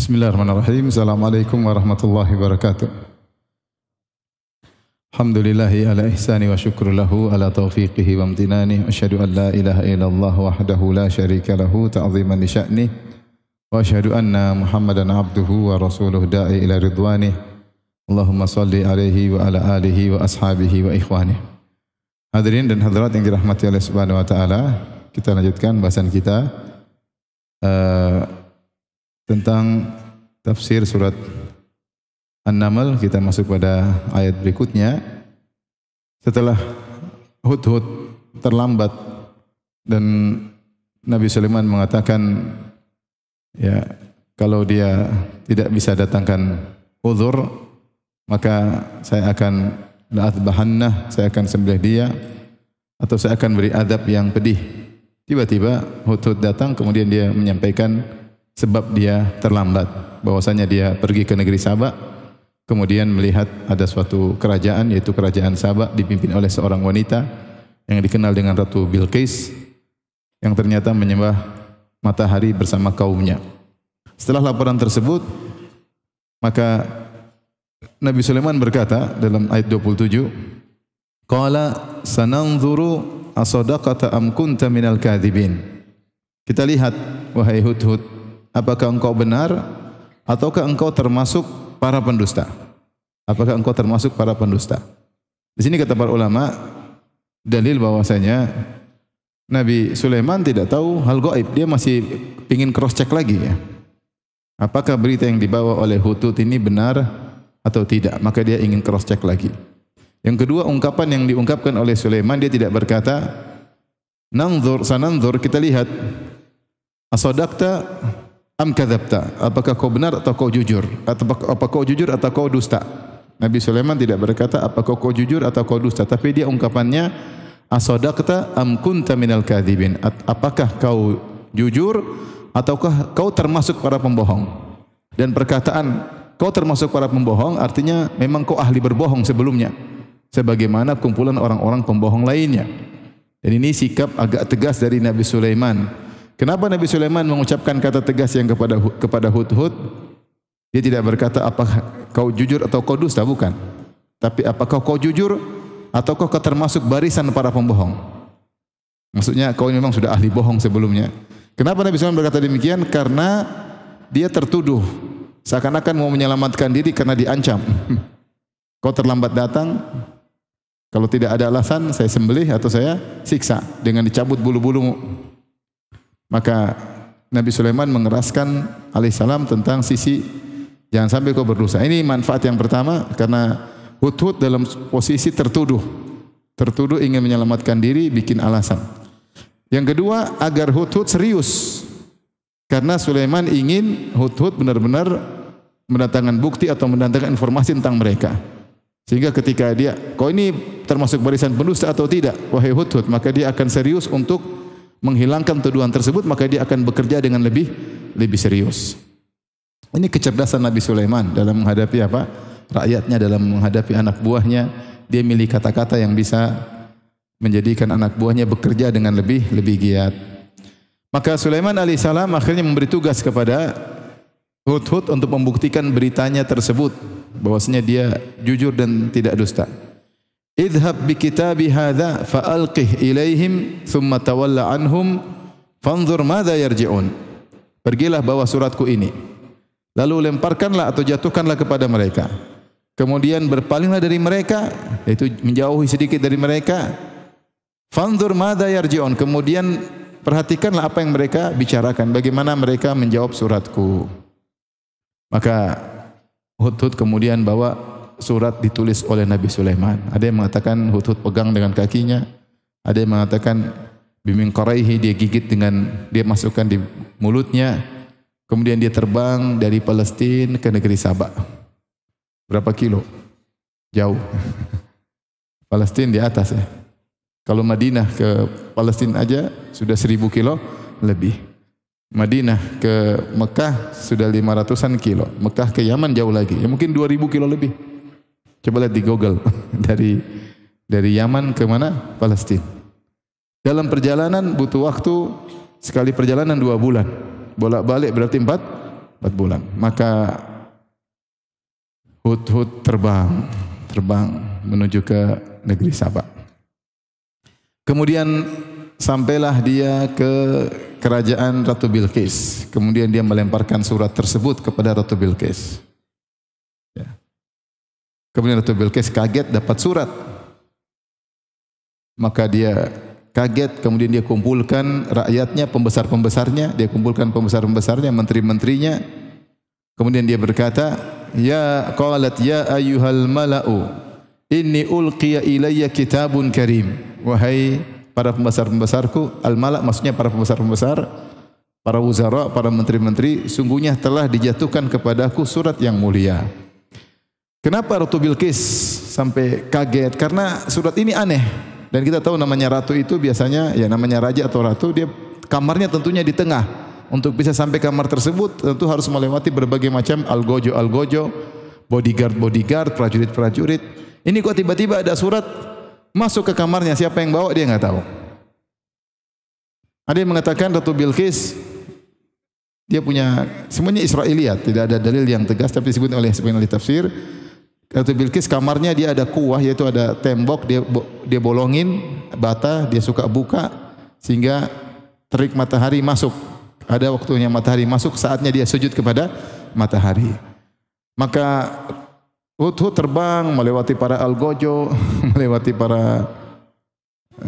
Bismillahirrahmanirrahim. Assalamualaikum warahmatullahi wabarakatuh. Alhamdulillahi ala ihsani wa syukru lahu ala taufiqihi wa amtinani. Asyhadu an la ilaha illallah wahdahu la syarika lahu ta'ziman li sya'nih. Wa asyhadu anna Muhammadan abduhu wa rasuluhu da'i ila ridwanih. Allahumma salli alaihi wa ala alihi wa ashabihi wa ikhwanih. Hadirin dan hadirat yang dirahmati oleh Subhanahu wa taala, kita lanjutkan bahasan kita tentang tafsir surat An-Naml. Kita masuk pada ayat berikutnya. Setelah Hudhud terlambat dan Nabi Sulaiman mengatakan, ya, kalau dia tidak bisa datangkan uzur, maka saya akan la'adbahannah, saya akan sembelih dia, atau saya akan beri adab yang pedih. Tiba-tiba Hudhud datang, kemudian dia menyampaikan sebab dia terlambat, bahwasanya dia pergi ke negeri Saba, kemudian melihat ada suatu kerajaan, yaitu kerajaan Saba, dipimpin oleh seorang wanita yang dikenal dengan Ratu Bilqis, yang ternyata menyembah matahari bersama kaumnya. Setelah laporan tersebut, maka Nabi Sulaiman berkata dalam ayat 27, qala sananzuru asadaqata am kunta minal kadhibin. Kita lihat, wahai Hudhud, apakah engkau benar ataukah engkau termasuk para pendusta? Apakah engkau termasuk para pendusta? Di sini kata para ulama, dalil bahwasanya Nabi Sulaiman tidak tahu hal gaib. Dia masih ingin cross check lagi, ya. Apakah berita yang dibawa oleh Hudhud ini benar atau tidak? Maka dia ingin cross check lagi. Yang kedua, ungkapan yang diungkapkan oleh Sulaiman, dia tidak berkata nanzur sananzur, kita lihat, asadaqta am kadzabta, apakah kau benar atau kau jujur, atau apa kau jujur atau kau dusta. Nabi Sulaiman tidak berkata apakah kau jujur atau kau dusta, tapi dia ungkapannya asadaqta am kunta minal kadzibin, apakah kau jujur ataukah kau termasuk para pembohong. Dan perkataan kau termasuk para pembohong artinya memang kau ahli berbohong sebelumnya, sebagaimana kumpulan orang-orang pembohong lainnya. Dan ini sikap agak tegas dari Nabi Sulaiman. Kenapa Nabi Sulaiman mengucapkan kata tegas yang kepada Hudhud? Dia tidak berkata apakah kau jujur atau kau dusta, bukan. Tapi apakah kau jujur atau kau termasuk barisan para pembohong. Maksudnya kau memang sudah ahli bohong sebelumnya. Kenapa Nabi Sulaiman berkata demikian? Karena dia tertuduh seakan-akan mau menyelamatkan diri karena diancam. Kau terlambat datang, kalau tidak ada alasan saya sembelih atau saya siksa dengan dicabut bulu-bulumu. Maka Nabi Sulaiman mengeraskan alaihissalam tentang sisi jangan sampai kau berdosa. Ini manfaat yang pertama, karena Hudhud dalam posisi tertuduh ingin menyelamatkan diri, bikin alasan. Yang kedua, agar Hudhud serius, karena Sulaiman ingin Hudhud benar-benar mendatangkan bukti atau mendatangkan informasi tentang mereka. Sehingga ketika dia, kau ini termasuk barisan pendusta atau tidak, wahai Hudhud, maka dia akan serius untuk menghilangkan tuduhan tersebut, maka dia akan bekerja dengan lebih serius. Ini kecerdasan Nabi Sulaiman dalam menghadapi apa? Rakyatnya, dalam menghadapi anak buahnya. Dia milih kata-kata yang bisa menjadikan anak buahnya bekerja dengan lebih giat. Maka Sulaiman alaihissalam akhirnya memberi tugas kepada Hudhud untuk membuktikan beritanya tersebut, bahwasanya dia jujur dan tidak dusta. Idhab bi kitabi hadza fa'alqih ilaihim thumma tawalla anhum fanzur madza yarji'un. Pergilah bawa suratku ini, lalu lemparkanlah atau jatuhkanlah kepada mereka, kemudian berpalinglah dari mereka, yaitu menjauhi sedikit dari mereka. Fanzur madza yarji'un, kemudian perhatikanlah apa yang mereka bicarakan, bagaimana mereka menjawab suratku. Maka Hudhud kemudian bawa surat ditulis oleh Nabi Sulaiman. Ada yang mengatakan Hudhud pegang dengan kakinya, ada yang mengatakan bimingqaraihi, dia gigit dengan, dia masukkan di mulutnya, kemudian dia terbang dari Palestina ke negeri Saba. Berapa kilo? Jauh. Palestina di atas, ya. Kalau Madinah ke Palestina aja sudah 1000 kilo lebih. Madinah ke Mekah sudah 500-an kilo. Mekah ke Yaman jauh lagi, ya mungkin 2000 kilo lebih. Coba lihat di Google dari Yaman ke mana? Palestina. Dalam perjalanan butuh waktu, sekali perjalanan 2 bulan. Bolak-balik berarti 4 4 bulan. Maka Hud terbang menuju ke negeri Saba. Kemudian sampailah dia ke kerajaan Ratu Bilqis. Kemudian dia melemparkan surat tersebut kepada Ratu Bilqis. Ya. Kemudian Ratu Bilqis kaget dapat surat. Maka dia kaget, kemudian dia kumpulkan rakyatnya, pembesar-pembesarnya, menteri-menterinya. Kemudian dia berkata, qalat ya ayyuhal mala'u inni ulqiya ilayya kitabun karim. Wahai para pembesar-pembesarku, al-mala' maksudnya para pembesar-pembesar, para wuzara, para menteri-menteri, sungguhnya telah dijatuhkan kepadaku surat yang mulia. Kenapa Ratu Bilqis sampai kaget? Karena surat ini aneh. Dan kita tahu namanya ratu itu biasanya, ya namanya raja atau ratu, dia kamarnya tentunya di tengah. Untuk bisa sampai kamar tersebut tentu harus melewati berbagai macam algojo, bodyguard, prajurit. Ini kok tiba-tiba ada surat masuk ke kamarnya, siapa yang bawa dia enggak tahu. Ada yang mengatakan Ratu Bilqis dia punya semuanya Israiliyat, tidak ada dalil yang tegas tapi disebut oleh sebagian ahli tafsir. Ratu Bilqis kamarnya dia ada kuah, yaitu ada tembok, dia bolongin bata, dia suka buka sehingga terik matahari masuk. Ada waktunya matahari masuk, saatnya dia sujud kepada matahari. Maka Hud terbang melewati para algojo, melewati para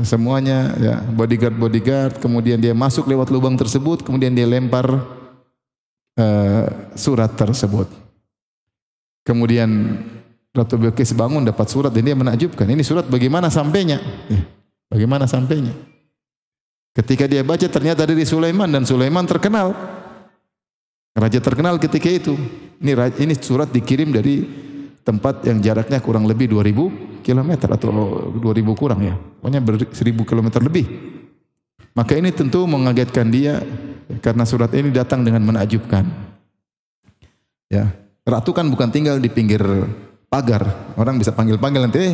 semuanya, ya, bodyguard, kemudian dia masuk lewat lubang tersebut, kemudian dia lempar surat tersebut. Kemudian Ratu Bilqis bangun dapat surat dan dia menakjubkan. Ini surat bagaimana sampainya? Bagaimana sampainya? Ketika dia baca ternyata dari Sulaiman, dan Sulaiman terkenal. Raja terkenal ketika itu. Ini surat dikirim dari tempat yang jaraknya kurang lebih 2000 km atau 2000 kurang ya. Pokoknya 1000 km lebih. Maka ini tentu mengagetkan dia karena surat ini datang dengan menakjubkan. Ya, ratu kan bukan tinggal di pinggir pagar. Orang bisa panggil-panggil nanti.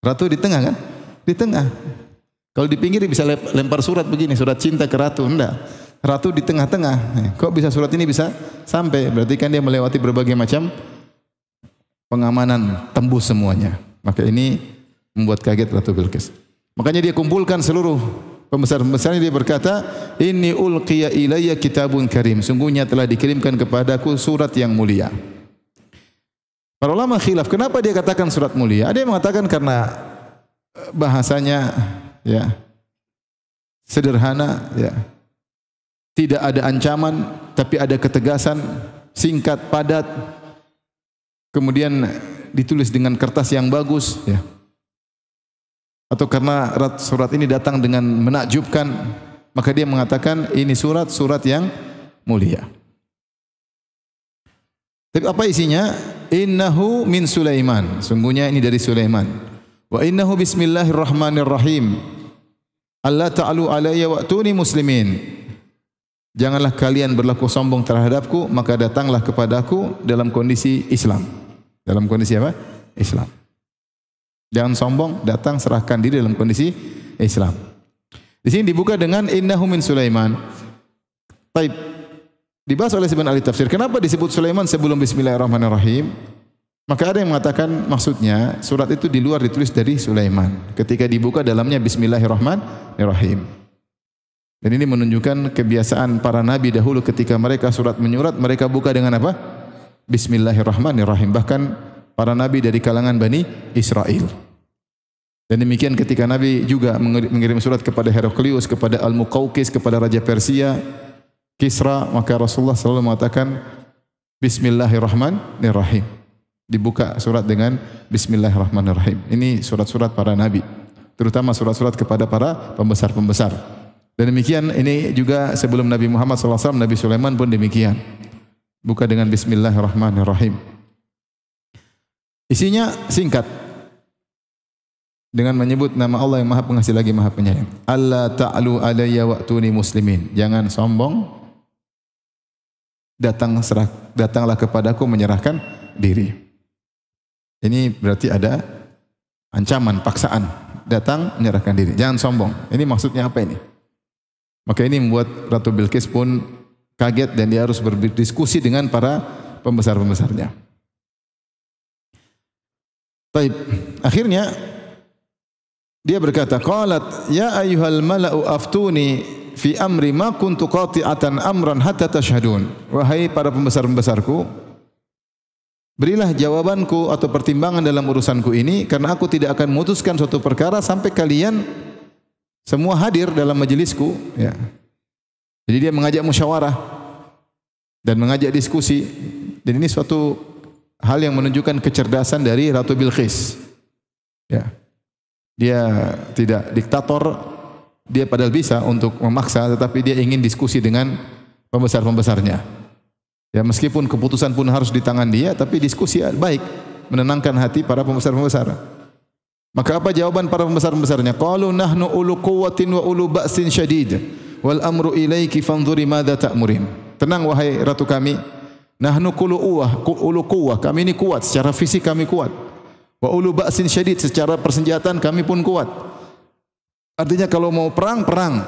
Ratu di tengah kan? Di tengah. Kalau di pinggir bisa lempar surat begini, surat cinta ke ratu. Enggak. Ratu di tengah-tengah. Kok bisa surat ini bisa sampai? Berarti kan dia melewati berbagai macam pengamanan, tembus semuanya. Maka ini membuat kaget Ratu Bilqis. Makanya dia kumpulkan seluruh pembesar-pembesarnya, dia berkata, "Inni ulqiya ilayya kitabun karim." Sungguhnya telah dikirimkan kepadaku surat yang mulia. Para ulama khilaf, kenapa dia katakan surat mulia? Ada yang mengatakan karena bahasanya ya sederhana, ya. Tidak ada ancaman, tapi ada ketegasan, singkat, padat. Kemudian ditulis dengan kertas yang bagus, ya. Atau karena surat ini datang dengan menakjubkan, maka dia mengatakan ini surat yang mulia. Tapi apa isinya? Innahu min Sulaiman. Sungguhnya ini dari Sulaiman. Wa innahu bismillahirrahmanirrahim. Allah ta'alu alayya wa'tuni muslimin. Janganlah kalian berlaku sombong terhadapku, maka datanglah kepadaku dalam kondisi Islam. Dalam kondisi apa? Islam. Jangan sombong, datang serahkan diri dalam kondisi Islam. Di sini dibuka dengan innahu min Sulaiman. Baik. Dibahas oleh sebagian ahli tafsir. Kenapa disebut Sulaiman sebelum Bismillahirrahmanirrahim? Maka ada yang mengatakan maksudnya surat itu di luar ditulis dari Sulaiman. Ketika dibuka dalamnya Bismillahirrahmanirrahim. Dan ini menunjukkan kebiasaan para nabi dahulu ketika mereka surat menyurat, mereka buka dengan apa? Bismillahirrahmanirrahim. Bahkan para nabi dari kalangan Bani Israel. Dan demikian ketika Nabi juga mengirim surat kepada Heraklius, kepada Al-Muqawqis, kepada Raja Persia, Kisra, maka Rasulullah selalu mengatakan Bismillahirrahmanirrahim. Dibuka surat dengan Bismillahirrahmanirrahim. Ini surat-surat para nabi, terutama surat-surat kepada para pembesar-pembesar. Dan demikian ini juga sebelum Nabi Muhammad SAW, Nabi Sulaiman pun demikian. Buka dengan Bismillahirrahmanirrahim. Isinya singkat. Dengan menyebut nama Allah yang Maha Pengasih lagi Maha Penyayang. Allah ta'alu alayya wa'tuni muslimin. Jangan sombong. Datanglah kepadaku menyerahkan diri. Ini berarti ada ancaman, paksaan. Datang menyerahkan diri. Jangan sombong. Ini maksudnya apa ini? Maka ini membuat Ratu Bilqis pun kaget dan dia harus berdiskusi dengan para pembesar-pembesarnya. Baik, akhirnya dia berkata, qalat ya ayyuhal mala'u aftuni fi amri ma kuntu qati'atan amran hatta tashhadun. Wahai para pembesar-pembesarku, berilah jawabanku atau pertimbangan dalam urusanku ini, karena aku tidak akan memutuskan suatu perkara sampai kalian semua hadir dalam majelisku. Ya. Jadi dia mengajak musyawarah dan mengajak diskusi. Dan ini suatu hal yang menunjukkan kecerdasan dari Ratu Bilqis. Ya. Dia tidak diktator, dia padahal bisa untuk memaksa, tetapi dia ingin diskusi dengan pembesar-pembesarnya. Ya, meskipun keputusan pun harus di tangan dia, tapi diskusi baik, menenangkan hati para pembesar-pembesar. Maka apa jawaban para pembesar-pembesarnya? Qalu nahnu ulu quwwatin wa ulu ba'sin syadid wal amru ilaiki fanzuri madza ta'murin. Tenang wahai ratu kami, nahnu ulu quwwah, kami ini kuat, secara fisik kami kuat. Wa ulu ba'sin syadid, secara persenjataan kami pun kuat. Artinya kalau mau perang, perang.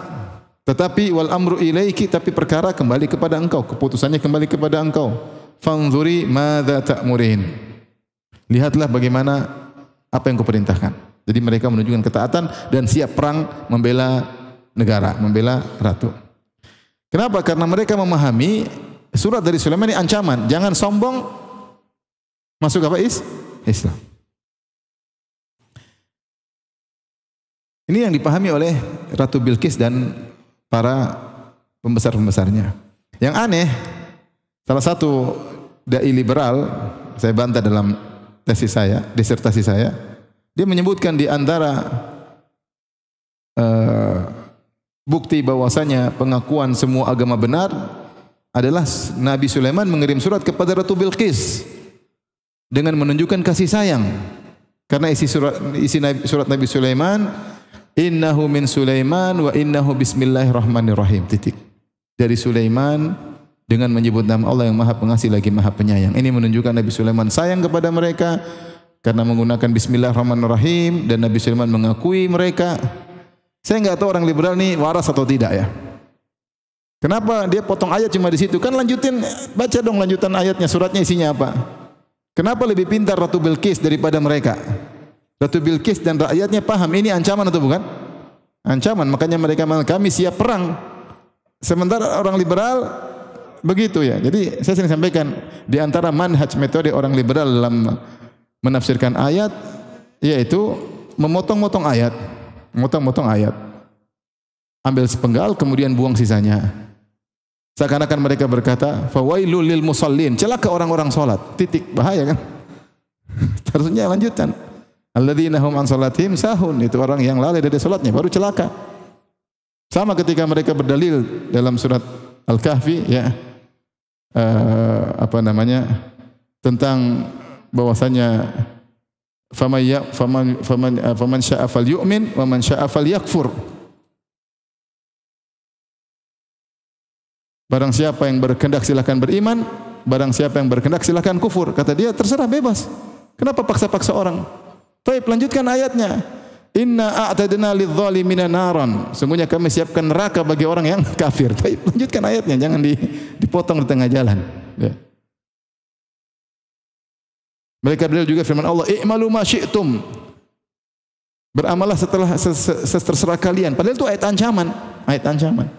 Tetapi wal amru ilaiki, tapi perkara kembali kepada engkau, keputusannya kembali kepada engkau. Fanzuri madza ta'murin. Lihatlah bagaimana apa yang kuperintahkan. Jadi mereka menunjukkan ketaatan dan siap perang membela negara, membela ratu. Kenapa? Karena mereka memahami surat dari Sulaiman ini ancaman, jangan sombong masuk apa Islam. Ini yang dipahami oleh Ratu Bilqis dan para pembesar-pembesarnya. Yang aneh, salah satu dai liberal, saya bantah dalam tesis saya, disertasi saya, dia menyebutkan di antara bukti bahwasanya pengakuan semua agama benar adalah Nabi Sulaiman mengirim surat kepada Ratu Bilqis dengan menunjukkan kasih sayang. Karena isi surat Nabi Sulaiman, innahu min Sulaiman wa innahu bismillahirrahmanirrahim. Titik. Dari Sulaiman dengan menyebut nama Allah yang Maha Pengasih lagi Maha Penyayang. Ini menunjukkan Nabi Sulaiman sayang kepada mereka karena menggunakan bismillahirrahmanirrahim, dan Nabi Sulaiman mengakui mereka. Saya enggak tahu orang liberal ini waras atau tidak ya. Kenapa dia potong ayat cuma di situ? Kan lanjutin, baca dong lanjutan ayatnya, suratnya isinya apa? Kenapa lebih pintar Ratu Bilqis daripada mereka? Ratu Bilqis dan rakyatnya paham ini ancaman atau bukan? Ancaman, makanya mereka mengatakan kami siap perang. Sementara orang liberal begitu ya. Jadi saya sering sampaikan, di antara manhaj metode orang liberal dalam menafsirkan ayat yaitu memotong-motong ayat. Memotong-motong ayat. Ambil sepenggal kemudian buang sisanya. Seakan-akan mereka berkata, fawailul lil musallin, celaka orang-orang salat. Titik, bahaya kan? Harusnya lanjutan. Alladzina hum an salatihim sahun, itu orang yang lalai dari salatnya baru celaka. Sama ketika mereka berdalil dalam surat Al-Kahfi ya, tentang bahwasanya faman syaa falyu'min wa man syaa falyakfur. Barang siapa yang berkehendak silakan beriman, barang siapa yang berkehendak silakan kufur. Kata dia, terserah, bebas. Kenapa paksa-paksa orang? Baik, lanjutkan ayatnya. Inna a'tadna lidh-dhalimina naran. Sungguhnya kami siapkan neraka bagi orang yang kafir. Baik, lanjutkan ayatnya, jangan dipotong di tengah jalan. Ya. Mereka berdalil juga firman Allah, i'malu ma syi'tum. Beramallah setelah terserah kalian. Padahal itu ayat ancaman, ayat ancaman.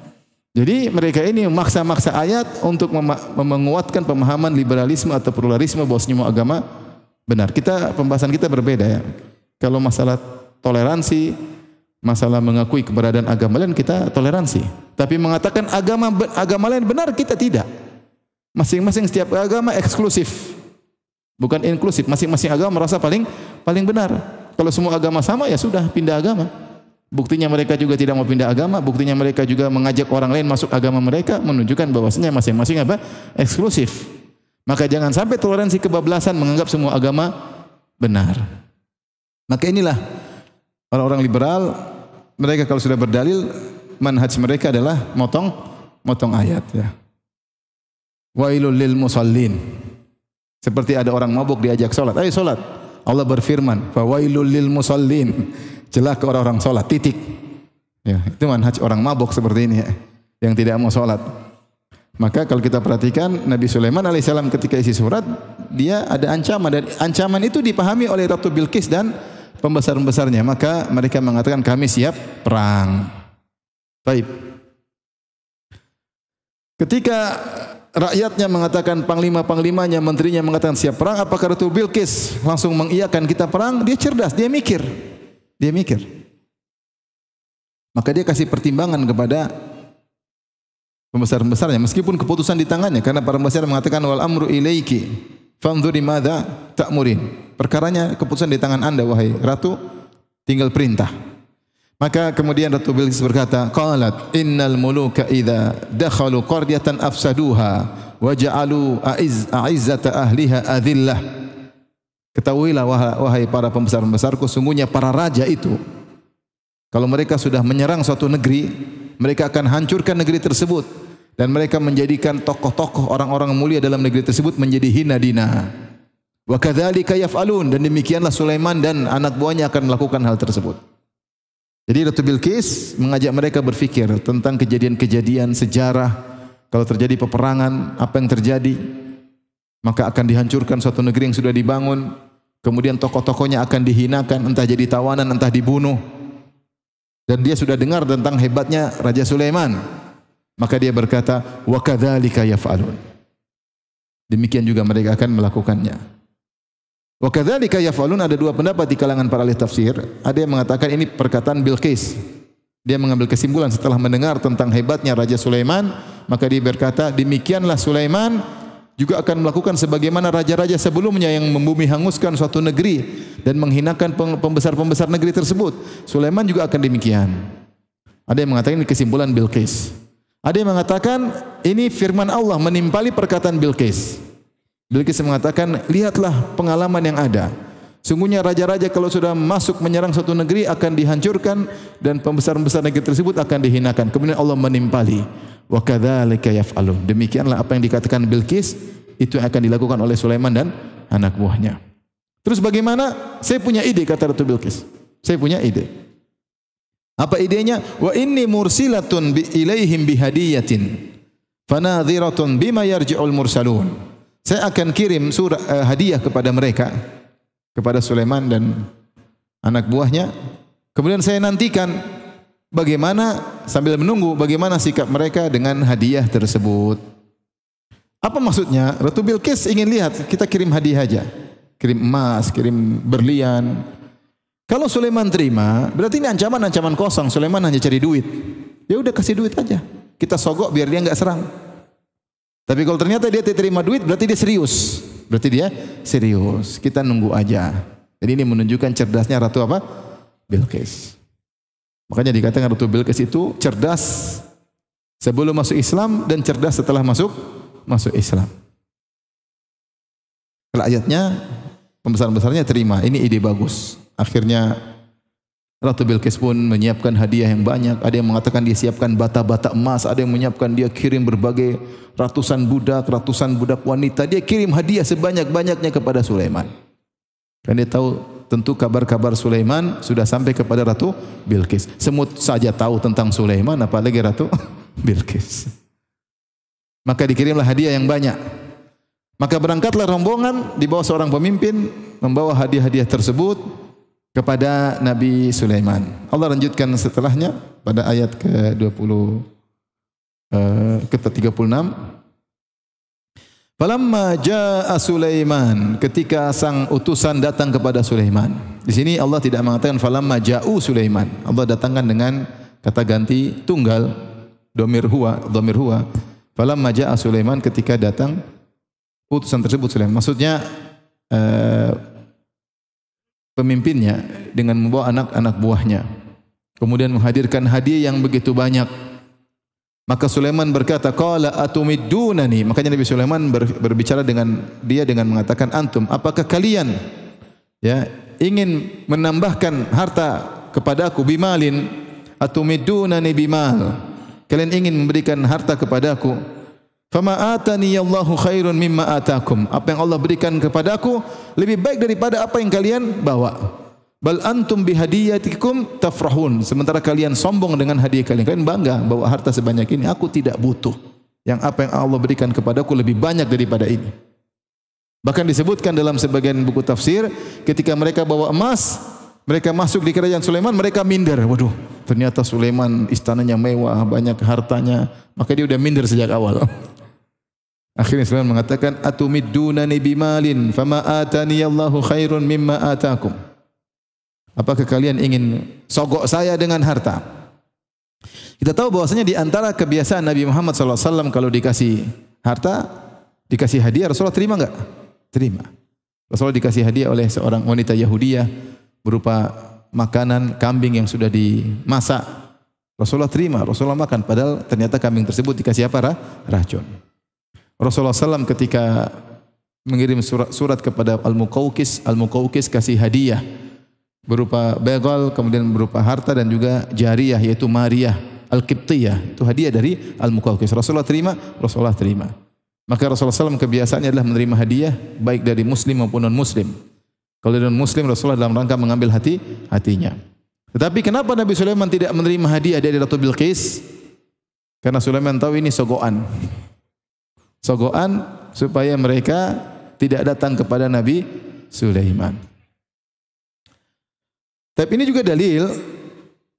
Jadi mereka ini memaksa-maksa ayat untuk menguatkan pemahaman liberalisme atau pluralisme bahwa semua agama benar. Pembahasan kita berbeda ya. Kalau masalah toleransi, masalah mengakui keberadaan agama lain, kita toleransi. Tapi mengatakan agama lain benar, kita tidak. Masing-masing setiap agama eksklusif, bukan inklusif. Masing-masing agama merasa paling benar. Kalau semua agama sama, ya sudah, pindah agama. Buktinya mereka juga tidak mau pindah agama. Buktinya mereka juga mengajak orang lain masuk agama mereka, menunjukkan bahwasanya masing-masing eksklusif. Maka jangan sampai toleransi kebablasan menganggap semua agama benar. Maka inilah orang-orang liberal, mereka kalau sudah berdalil, manhaj mereka adalah motong ayat ya. Wailul lil musallin. Seperti ada orang mabuk diajak salat, ayo salat. Allah berfirman, fa wailul lil musallin. Celaka orang-orang salat, titik. Ya, itu manhaj orang mabuk seperti ini ya, yang tidak mau salat. Maka kalau kita perhatikan Nabi Sulaiman alaihissalam ketika isi surat, dia ada ancaman, dan ancaman itu dipahami oleh Ratu Bilqis dan pembesar-pembesarnya. Maka mereka mengatakan kami siap perang. Baik. Ketika rakyatnya mengatakan, panglima-panglimanya, menterinya mengatakan siap perang, apakah Ratu Bilqis langsung mengiyakan kita perang? Dia cerdas, dia mikir. Dia mikir. Maka dia kasih pertimbangan kepada pembesar-pembesarnya, meskipun keputusan di tangannya, karena para pembesar mengatakan wal amru ilaiki fanzuri madza ta'murin. Perkaranya, keputusan di tangan Anda wahai ratu, tinggal perintah. Maka kemudian Ratu Bilqis berkata, qalat innal muluka idza dakhalu qaryatan afsaduha wa ja'alu a'izzata ahliha adillah. Ketahuilah wahai para pembesar-pembesarku, sungguhnya para raja itu kalau mereka sudah menyerang suatu negeri, mereka akan hancurkan negeri tersebut dan mereka menjadikan tokoh-tokoh orang-orang mulia dalam negeri tersebut menjadi hina dina. Wa kadzalika yaf'alun, dan demikianlah Sulaiman dan anak buahnya akan melakukan hal tersebut. Jadi Ratu Bilqis mengajak mereka berfikir tentang kejadian-kejadian sejarah. Kalau terjadi peperangan, apa yang terjadi? Maka akan dihancurkan suatu negeri yang sudah dibangun. Kemudian tokoh-tokohnya akan dihinakan, entah jadi tawanan, entah dibunuh. Dan dia sudah dengar tentang hebatnya Raja Sulaiman. Maka dia berkata, wa kadzalika yaf'alun. Demikian juga mereka akan melakukannya. Wa kadzalika yaf'alun, ada dua pendapat di kalangan para ahli tafsir. Ada yang mengatakan ini perkataan Bilqis. Dia mengambil kesimpulan setelah mendengar tentang hebatnya Raja Sulaiman, maka dia berkata, demikianlah Sulaiman juga akan melakukan sebagaimana raja-raja sebelumnya yang membumi hanguskan suatu negeri dan menghinakan pembesar-pembesar negeri tersebut. Sulaiman juga akan demikian. Ada yang mengatakan ini kesimpulan Bilqis. Ada yang mengatakan ini firman Allah menimpali perkataan Bilqis. Bilqis mengatakan, lihatlah pengalaman yang ada. Sungguhnya raja-raja kalau sudah masuk menyerang suatu negeri akan dihancurkan dan pembesar-pembesar negeri tersebut akan dihinakan. Kemudian Allah menimpali. Wa kadzalika yaf'alun. Demikianlah apa yang dikatakan Bilqis itu yang akan dilakukan oleh Sulaiman dan anak buahnya. Terus bagaimana? Saya punya ide, kata Ratu Bilqis. Saya punya ide. Apa idenya? Wa inni mursilatun ilaihim bihadiyatin fanadhiratun bima yarji'ul mursalun. Saya akan kirim hadiah kepada mereka, kepada Sulaiman dan anak buahnya. Kemudian saya nantikan bagaimana, sambil menunggu bagaimana sikap mereka dengan hadiah tersebut. Apa maksudnya? Ratu Bilqis ingin lihat, kita kirim hadiah aja. Kirim emas, kirim berlian. Kalau Sulaiman terima, berarti ini ancaman-ancaman kosong. Sulaiman hanya cari duit. Ya udah kasih duit aja. Kita sogok biar dia enggak serang. Tapi kalau ternyata dia terima duit, berarti dia serius. Berarti dia serius. Kita nunggu aja. Jadi ini menunjukkan cerdasnya Ratu apa? Bilqis. Makanya dikatakan Ratu Bilqis itu cerdas sebelum masuk Islam dan cerdas setelah masuk Islam. Rakyatnya, pembesar-pembesarnya terima, ini ide bagus. Akhirnya Ratu Bilqis pun menyiapkan hadiah yang banyak. Ada yang mengatakan dia siapkan bata-bata emas, ada yang menyiapkan dia kirim berbagai ratusan budak wanita. Dia kirim hadiah sebanyak-banyaknya kepada Sulaiman. Dan dia tahu tentu kabar-kabar Sulaiman sudah sampai kepada Ratu Bilqis. Semut saja tahu tentang Sulaiman, apalagi Ratu Bilqis. Maka dikirimlah hadiah yang banyak. Maka berangkatlah rombongan di bawah seorang pemimpin membawa hadiah-hadiah tersebut kepada Nabi Sulaiman. Allah lanjutkan setelahnya pada ayat ke-36. Falamma jaa Sulaiman, ketika sang utusan datang kepada Sulaiman. Di sini Allah tidak mengatakan falamma ja'u Sulaiman. Allah datangkan dengan kata ganti tunggal, dhamir huwa. Falamma jaa Sulaiman, ketika datang utusan tersebut Sulaiman. Maksudnya pemimpinnya dengan membawa anak-anak buahnya. Kemudian menghadirkan hadiah yang begitu banyak. Maka Sulaiman berkata, qala atumiddunani. Makanya Nabi Sulaiman berbicara dengan dia dengan mengatakan, antum, apakah kalian ingin menambahkan harta kepadaku bimalin? Atumiddunani bimal. Kalian ingin memberikan harta kepadaku? Fama atani Allahu khairun mimma atakum. Apa yang Allah berikan kepadaku lebih baik daripada apa yang kalian bawa. Bal antum bihadiyatikum tafrahun. Sementara kalian sombong dengan hadiah kalian. Kalian bangga bawa harta sebanyak ini. Aku tidak butuh. yang apa yang Allah berikan kepadaku lebih banyak daripada ini. Bahkan disebutkan dalam sebagian buku tafsir, ketika mereka bawa emas, mereka masuk di kerajaan Sulaiman, mereka minder. Waduh, ternyata Sulaiman istananya mewah, banyak hartanya. Maka dia udah minder sejak awal. Akhirnya Sulaiman mengatakan, atumiddunani bimalin fama atani Allahu khairun mimma atakum. Apakah kalian ingin sogok saya dengan harta? Kita tahu bahwasanya di antara kebiasaan Nabi Muhammad SAW kalau dikasih harta, dikasih hadiah, Rasulullah terima enggak? Terima. Rasulullah dikasih hadiah oleh seorang wanita Yahudiyah berupa makanan kambing yang sudah dimasak. Rasulullah terima, Rasulullah makan. Padahal ternyata kambing tersebut dikasih apa? Racun. Rasulullah SAW ketika mengirim surat kepada Al-Muqawqis, Al-Muqawqis kasih hadiah berupa begal, kemudian berupa harta dan juga jariyah yaitu Maria Al-Qibtiyah. Itu hadiah dari Al-Muqawqis. Rasulullah terima, Rasulullah terima. Maka Rasulullah SAW kebiasaannya adalah menerima hadiah baik dari muslim maupun non-muslim. Kalau non muslim Rasulullah dalam rangka mengambil hatinya. Tetapi kenapa Nabi Sulaiman tidak menerima hadiah dari Ratu Bilqis? Karena Sulaiman tahu ini sogokan. Sogokan supaya mereka tidak datang kepada Nabi Sulaiman. Tapi ini juga dalil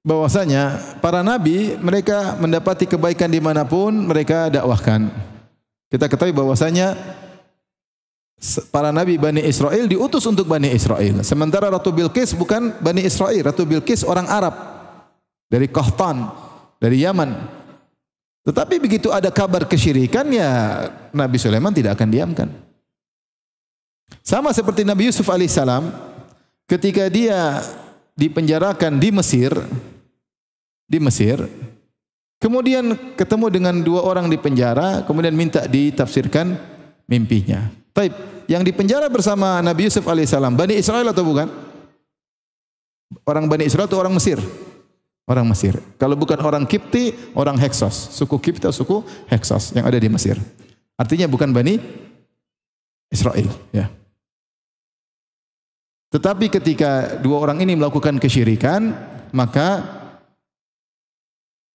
bahwasanya para nabi mereka mendapati kebaikan dimanapun mereka dakwahkan. Kita ketahui bahwasanya para nabi Bani Israel diutus untuk Bani Israel. Sementara Ratu Bilqis bukan Bani Israel. Ratu Bilqis orang Arab. Dari Qahtan. Dari Yaman. Tetapi begitu ada kabar kesyirikan, ya Nabi Sulaiman tidak akan diamkan. Sama seperti Nabi Yusuf alaihissalam. Ketika dia dipenjarakan di Mesir. Kemudian ketemu dengan dua orang di penjara. Kemudian minta ditafsirkan mimpinya. Taib, yang dipenjara bersama Nabi Yusuf alaihissalam, Bani Israel atau bukan? Orang Bani Israel atau orang Mesir? Orang Mesir. Kalau bukan orang Kipti, orang Heksos. Suku Kipti atau suku Heksos yang ada di Mesir. Artinya bukan Bani Israel. Ya. Tetapi ketika dua orang ini melakukan kesyirikan, maka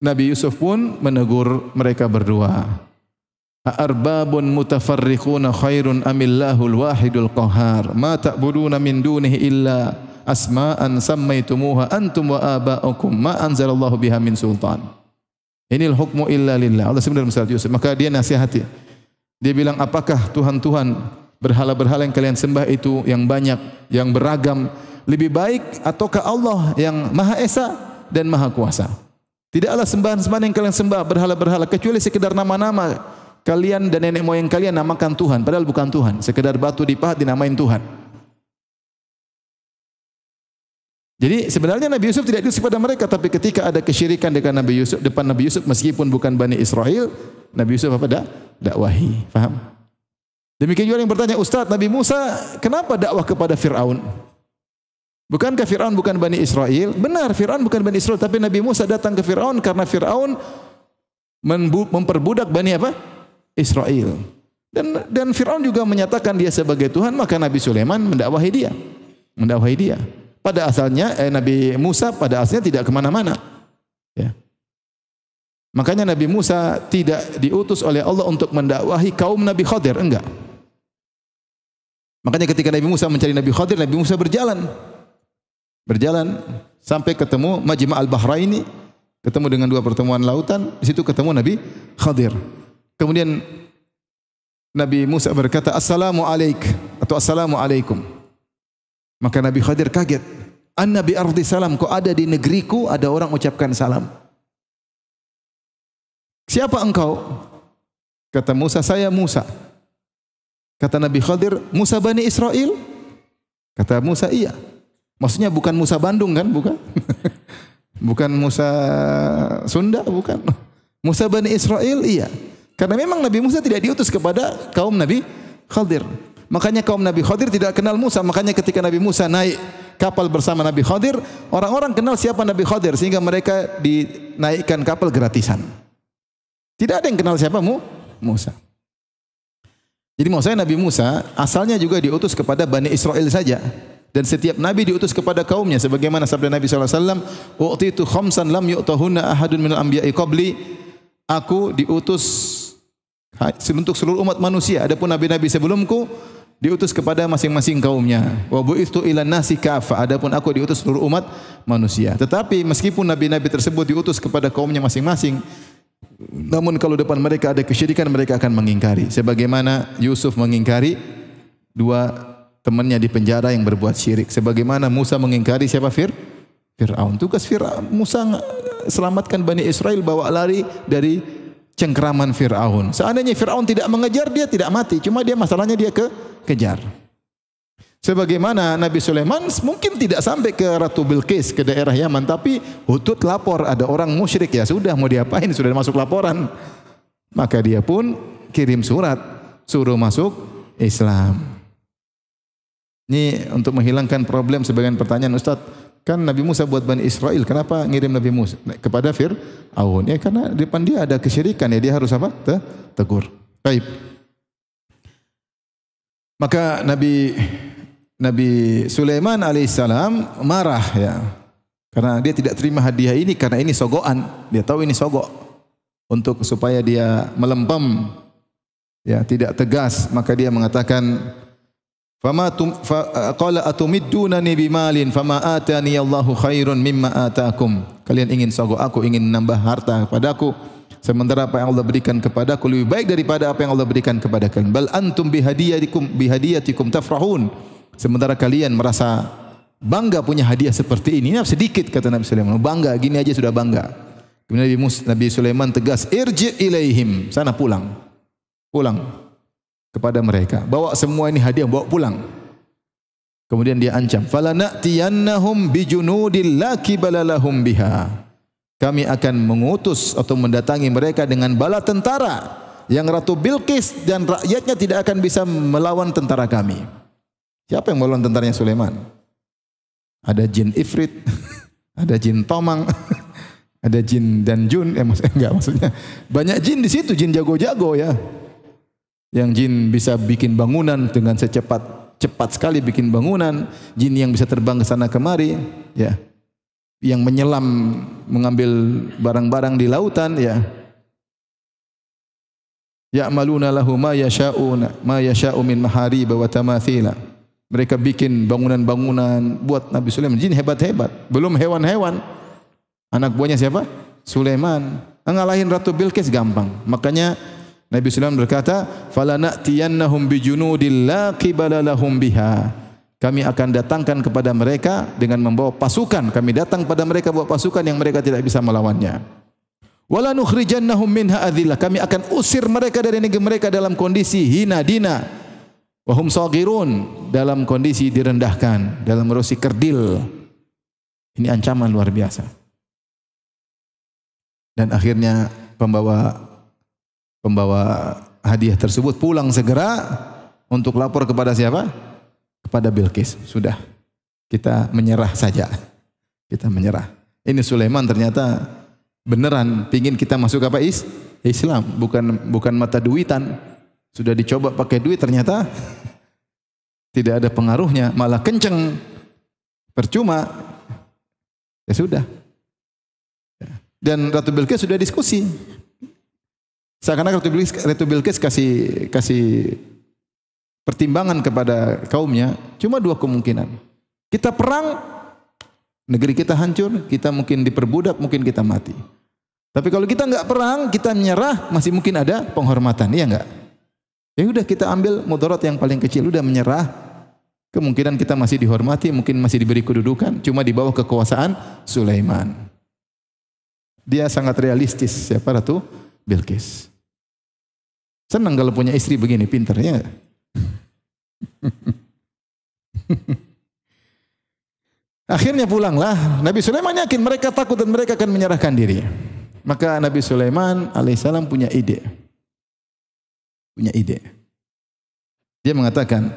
Nabi Yusuf pun menegur mereka berdua. Arbabun mutafarriquna khairun amillahul wahidul qahar ma ta'buduna min dunihi illa asma'an sammaitumuha antum wa aba'ukum ma anzalallahu biha min sultan. Inil hukmu illa lillah. Allah sebut dalam surat Yusuf. Maka dia nasihati. Dia bilang, apakah Tuhan-Tuhan berhala-berhala yang kalian sembah itu yang banyak, yang beragam lebih baik ataukah Allah yang Maha Esa dan Maha Kuasa? Tidaklah sembahan-sembahan yang kalian sembah berhala-berhala kecuali sekedar nama-nama kalian dan nenek moyang kalian namakan Tuhan, padahal bukan Tuhan. Sekedar batu dipahat dinamain Tuhan. Jadi sebenarnya Nabi Yusuf tidak diutus kepada mereka, tapi ketika ada kesyirikan dengan Nabi Yusuf, depan Nabi Yusuf meskipun bukan Bani Israel, Nabi Yusuf apa? Dakwahi. Faham? Demikian juga yang bertanya, Ustaz, Nabi Musa kenapa dakwah kepada Fir'aun? Bukankah Fir'aun bukan Bani Israel? Benar, Fir'aun bukan Bani Israel, tapi Nabi Musa datang ke Fir'aun karena Fir'aun memperbudak Bani apa? Israel. Dan Fir'aun juga menyatakan dia sebagai Tuhan, maka Nabi Sulaiman mendakwahi dia. Pada asalnya Nabi Musa pada asalnya tidak kemana-mana. Ya. Makanya Nabi Musa tidak diutus oleh Allah untuk mendakwahi kaum Nabi Khadir, enggak. Makanya ketika Nabi Musa mencari Nabi Khadir, Nabi Musa berjalan sampai ketemu Majma' al-Bahraini, ketemu dengan dua pertemuan lautan, di situ ketemu Nabi Khadir. Kemudian Nabi Musa berkata, "Assalamu alaik" atau "Assalamu alaikum". Maka Nabi Khadir kaget. "Anna bi ardi salam", kok ada di negeriku ada orang ucapkan salam. "Siapa engkau?" Kata Musa, "Saya Musa." Kata Nabi Khadir, "Musa Bani Israel?" Kata Musa, "Iya." Maksudnya bukan Musa Bandung kan? Bukan. Bukan Musa Sunda, bukan. Musa Bani Israel, iya. Karena memang Nabi Musa tidak diutus kepada kaum Nabi Khadir. Makanya kaum Nabi Khadir tidak kenal Musa. Makanya ketika Nabi Musa naik kapal bersama Nabi Khadir, orang-orang kenal siapa Nabi Khadir sehingga mereka dinaikkan kapal gratisan. Tidak ada yang kenal siapa Musa. Jadi maksudnya Nabi Musa asalnya juga diutus kepada Bani Israel saja. Dan setiap Nabi diutus kepada kaumnya. Sebagaimana sabda Nabi SAW, "U'titu khamsan lam yu'tahunna ahadun minal anbiya'i qabli." Aku diutus Untuk seluruh umat manusia. Adapun nabi-nabi sebelumku diutus kepada masing-masing kaumnya. Wa bu'itsu ilan nasi kafah. Adapun aku diutus seluruh umat manusia. Tetapi meskipun nabi-nabi tersebut diutus kepada kaumnya masing-masing, namun kalau depan mereka ada kesyirikan, mereka akan mengingkari. Sebagaimana Yusuf mengingkari dua temannya di penjara yang berbuat syirik. Sebagaimana Musa mengingkari siapa? Fir'aun. Tugas Musa selamatkan Bani Israel, bawa lari dari cengkeraman Fir'aun. Seandainya Fir'aun tidak mengejar, dia tidak mati. Cuma dia masalahnya dia kejar. Sebagaimana Nabi Sulaiman mungkin tidak sampai ke Ratu Bilqis, ke daerah Yaman, tapi Hudhud lapor ada orang musyrik, ya sudah, mau diapain, sudah masuk laporan. Maka dia pun kirim surat, suruh masuk Islam. Ini untuk menghilangkan problem sebagian pertanyaan, Ustaz, kan Nabi Musa buat Bani Israel, kenapa ngirim Nabi Musa kepada Fir'aun? Ya karena di depan dia ada kesyirikan, ya dia harus apa? Tegur. Baik. Maka Nabi Sulaiman alaihissalam marah, ya, karena dia tidak terima hadiah ini, karena ini sogokan. Dia tahu ini sogok, untuk supaya dia melempem, ya, tidak tegas. Maka dia mengatakan, qala atumiddunani bimalin fama atani Allahu khairun mimma atakum. Kalian ingin sogok aku, ingin menambah harta kepadaku, sementara apa yang Allah berikan kepadaku lebih baik daripada apa yang Allah berikan kepada kalian. Bal antum bihadiyatikum tafrahun. Sementara kalian merasa bangga punya hadiah seperti ini. Ini sedikit, kata Nabi Sulaiman. Bangga, gini aja sudah bangga. Kemudian Nabi Sulaiman tegas, irji ilaihim, sana pulang. Pulang kepada mereka. Bawa semua ini hadiah, bawa pulang. Kemudian dia ancam, falana'tiyannahum bijunudil la qibala lahum biha. Kami akan mengutus atau mendatangi mereka dengan bala tentara yang Ratu Bilqis dan rakyatnya tidak akan bisa melawan tentara kami. Siapa yang melawan tentaranya Sulaiman? Ada jin ifrit, ada jin tomang, ada jin dan jun. Maksudnya banyak jin di situ, jin jago-jago, ya. Yang jin bisa bikin bangunan dengan cepat sekali bikin bangunan, jin yang bisa terbang ke sana kemari, ya. Yang menyelam mengambil barang-barang di lautan, ya. Ya'maluna lahu ma yasha'u min mahariba wa tamathila. Mereka bikin bangunan-bangunan buat Nabi Sulaiman. Jin hebat-hebat. Belum hewan-hewan. Anak buahnya siapa? Sulaiman. Ngalahin Ratu Bilqis gampang. Makanya Nabi Sulaiman berkata, "Falana'tiyannahum bijunudil la qibala lahum biha." Kami akan datangkan kepada mereka dengan membawa pasukan. Kami datang pada mereka bawa pasukan yang mereka tidak bisa melawannya. Wala nukhrijannahum minha adillah. Kami akan usir mereka dari negeri mereka dalam kondisi hina dina. Wahum saghirun, dalam kondisi direndahkan, dalam kondisi kerdil. Ini ancaman luar biasa. Dan akhirnya pembawa hadiah tersebut pulang segera untuk lapor kepada siapa? Kepada Bilqis. Sudah, kita menyerah saja. Kita menyerah. Ini Sulaiman ternyata beneran pingin kita masuk apa? Islam, bukan mata duitan. Sudah dicoba pakai duit, ternyata tidak ada pengaruhnya, malah kenceng, percuma. Ya sudah. Dan Ratu Bilqis sudah diskusi. Seakan-akan Ratu Bilqis kasih pertimbangan kepada kaumnya, cuma dua kemungkinan. Kita perang, negeri kita hancur, kita mungkin diperbudak, mungkin kita mati. Tapi kalau kita enggak perang, kita menyerah, masih mungkin ada penghormatan, iya enggak? Ya udah, kita ambil mudarat yang paling kecil, udah menyerah. Kemungkinan kita masih dihormati, mungkin masih diberi kedudukan, cuma di bawah kekuasaan Sulaiman. Dia sangat realistis, siapa? Ratu Bilqis. Senang kalau punya istri begini, pintar, ya. Akhirnya pulanglah. Nabi Sulaiman yakin mereka takut dan mereka akan menyerahkan diri. Maka Nabi Sulaiman alaihissalam punya ide. Dia mengatakan,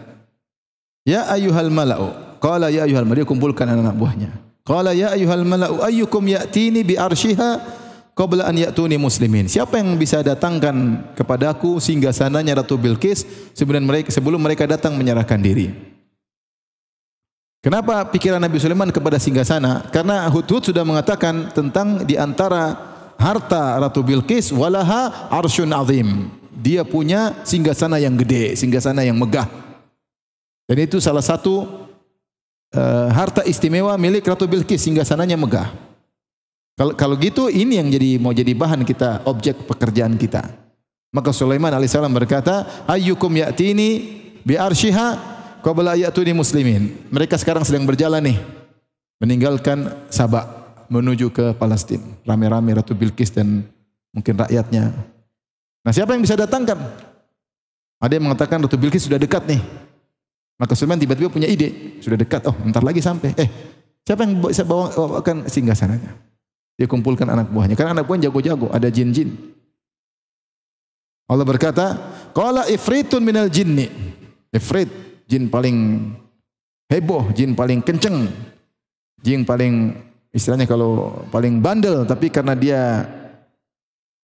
ya ayyuhal mala'u. Qala ya ayyuhal mala'u. Dia kumpulkan anak buahnya. Qala ya ayyuhal mala'u ayyukum ya'tini bi arsyiha qabla an ya'tuni muslimin. Siapa yang bisa datangkan kepadaku singgasananya Ratu Bilqis sebelum mereka datang menyerahkan diri. Kenapa pikiran Nabi Sulaiman kepada singgasana? Karena Hudhud sudah mengatakan tentang di antara harta Ratu Bilqis walaha arsyun azim. Dia punya singgasana yang gede, singgasana yang megah. Dan itu salah satu harta istimewa milik Ratu Bilqis, singgasananya megah. Kalau gitu ini yang mau jadi bahan kita, objek pekerjaan kita. Maka Sulaiman alaihissalam berkata, ayyukum ya'tini bi arsyiha qabla ya'tuni muslimin. Mereka sekarang sedang berjalan nih, meninggalkan Sabah menuju ke Palestina. Rame-rame Ratu Bilqis dan mungkin rakyatnya. Nah, siapa yang bisa datangkan? Ada yang mengatakan Ratu Bilqis sudah dekat nih. Maka Sulaiman tiba-tiba punya ide, sudah dekat, oh bentar lagi sampai. Siapa yang bisa bawakan singgasananya? Dia kumpulkan anak buahnya. Karena anak buahnya jago-jago, ada jin-jin. Allah berkata, qala ifritun minal jinni. Ifrit, jin paling heboh, jin paling kenceng, jin paling istilahnya kalau paling bandel, tapi karena dia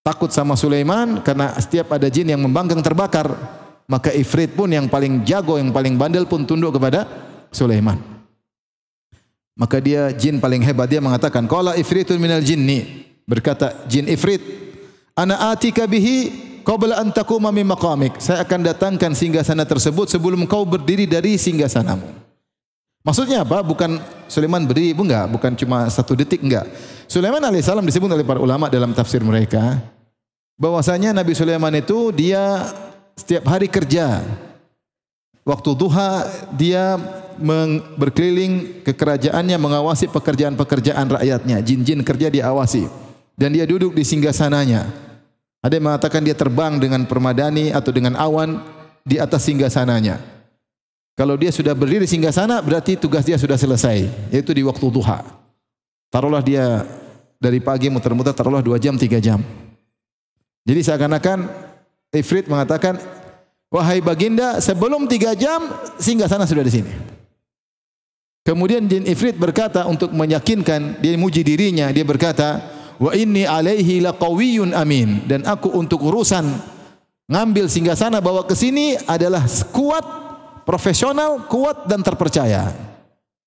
takut sama Sulaiman, karena setiap ada jin yang membangkang terbakar, maka Ifrit pun yang paling jago, yang paling bandel pun tunduk kepada Sulaiman. Maka dia jin paling hebat, dia mengatakan, qala ifritun minal jinni, berkata jin Ifrit, ana atika bihi qabla an taquma min maqamik. Saya akan datangkan singgasana tersebut sebelum kau berdiri dari singgasanamu. Maksudnya apa? Bukan Sulaiman berdiri, bukan cuma 1 detik, enggak. Sulaiman alaihissalam disebut oleh para ulama dalam tafsir mereka bahwasanya Nabi Sulaiman itu dia setiap hari kerja. Waktu duha dia berkeliling ke kerajaannya mengawasi pekerjaan-pekerjaan rakyatnya. Jin-jin kerja dia awasi. Dan dia duduk di singgasananya. Ada yang mengatakan dia terbang dengan permadani atau dengan awan di atas singgasananya. Kalau dia sudah berdiri di singgasana berarti tugas dia sudah selesai, yaitu di waktu duha. Taruhlah dia dari pagi muter-muter, taruhlah 2 jam, 3 jam. Jadi seakan-akan Ifrit mengatakan, wahai baginda, sebelum 3 jam singgasana sudah di sini. Kemudian jin Ifrit berkata untuk meyakinkan, dia muji dirinya, dia berkata, wa inni alaihi laqawiyyun amin, dan aku untuk urusan ngambil singgasana bawa ke sini adalah kuat, profesional, kuat dan terpercaya.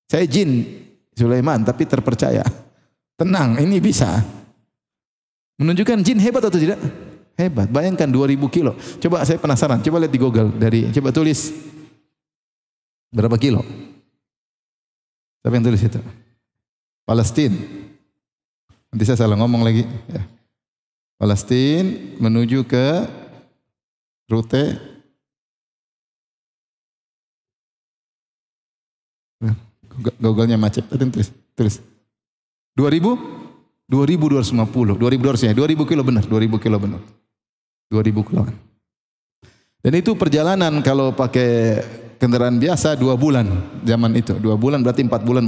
Saya jin Sulaiman tapi terpercaya. Tenang, ini bisa. Menunjukkan jin hebat atau tidak? Hebat. Bayangkan 2000 kilo. Coba saya penasaran, coba lihat di Google, coba tulis berapa kilo? Siapa yang tulis itu? Palestina. Nanti saya salah ngomong lagi. Ya. Palestina menuju ke rute Google-nya macet. Tulis. 2000? 2250. 2200 ya. 2000 kilo benar. 2000 kilo benar. 2000 kiloan. Dan itu perjalanan kalau pakai kendaraan biasa 2 bulan zaman itu. 2 bulan berarti 4 bulan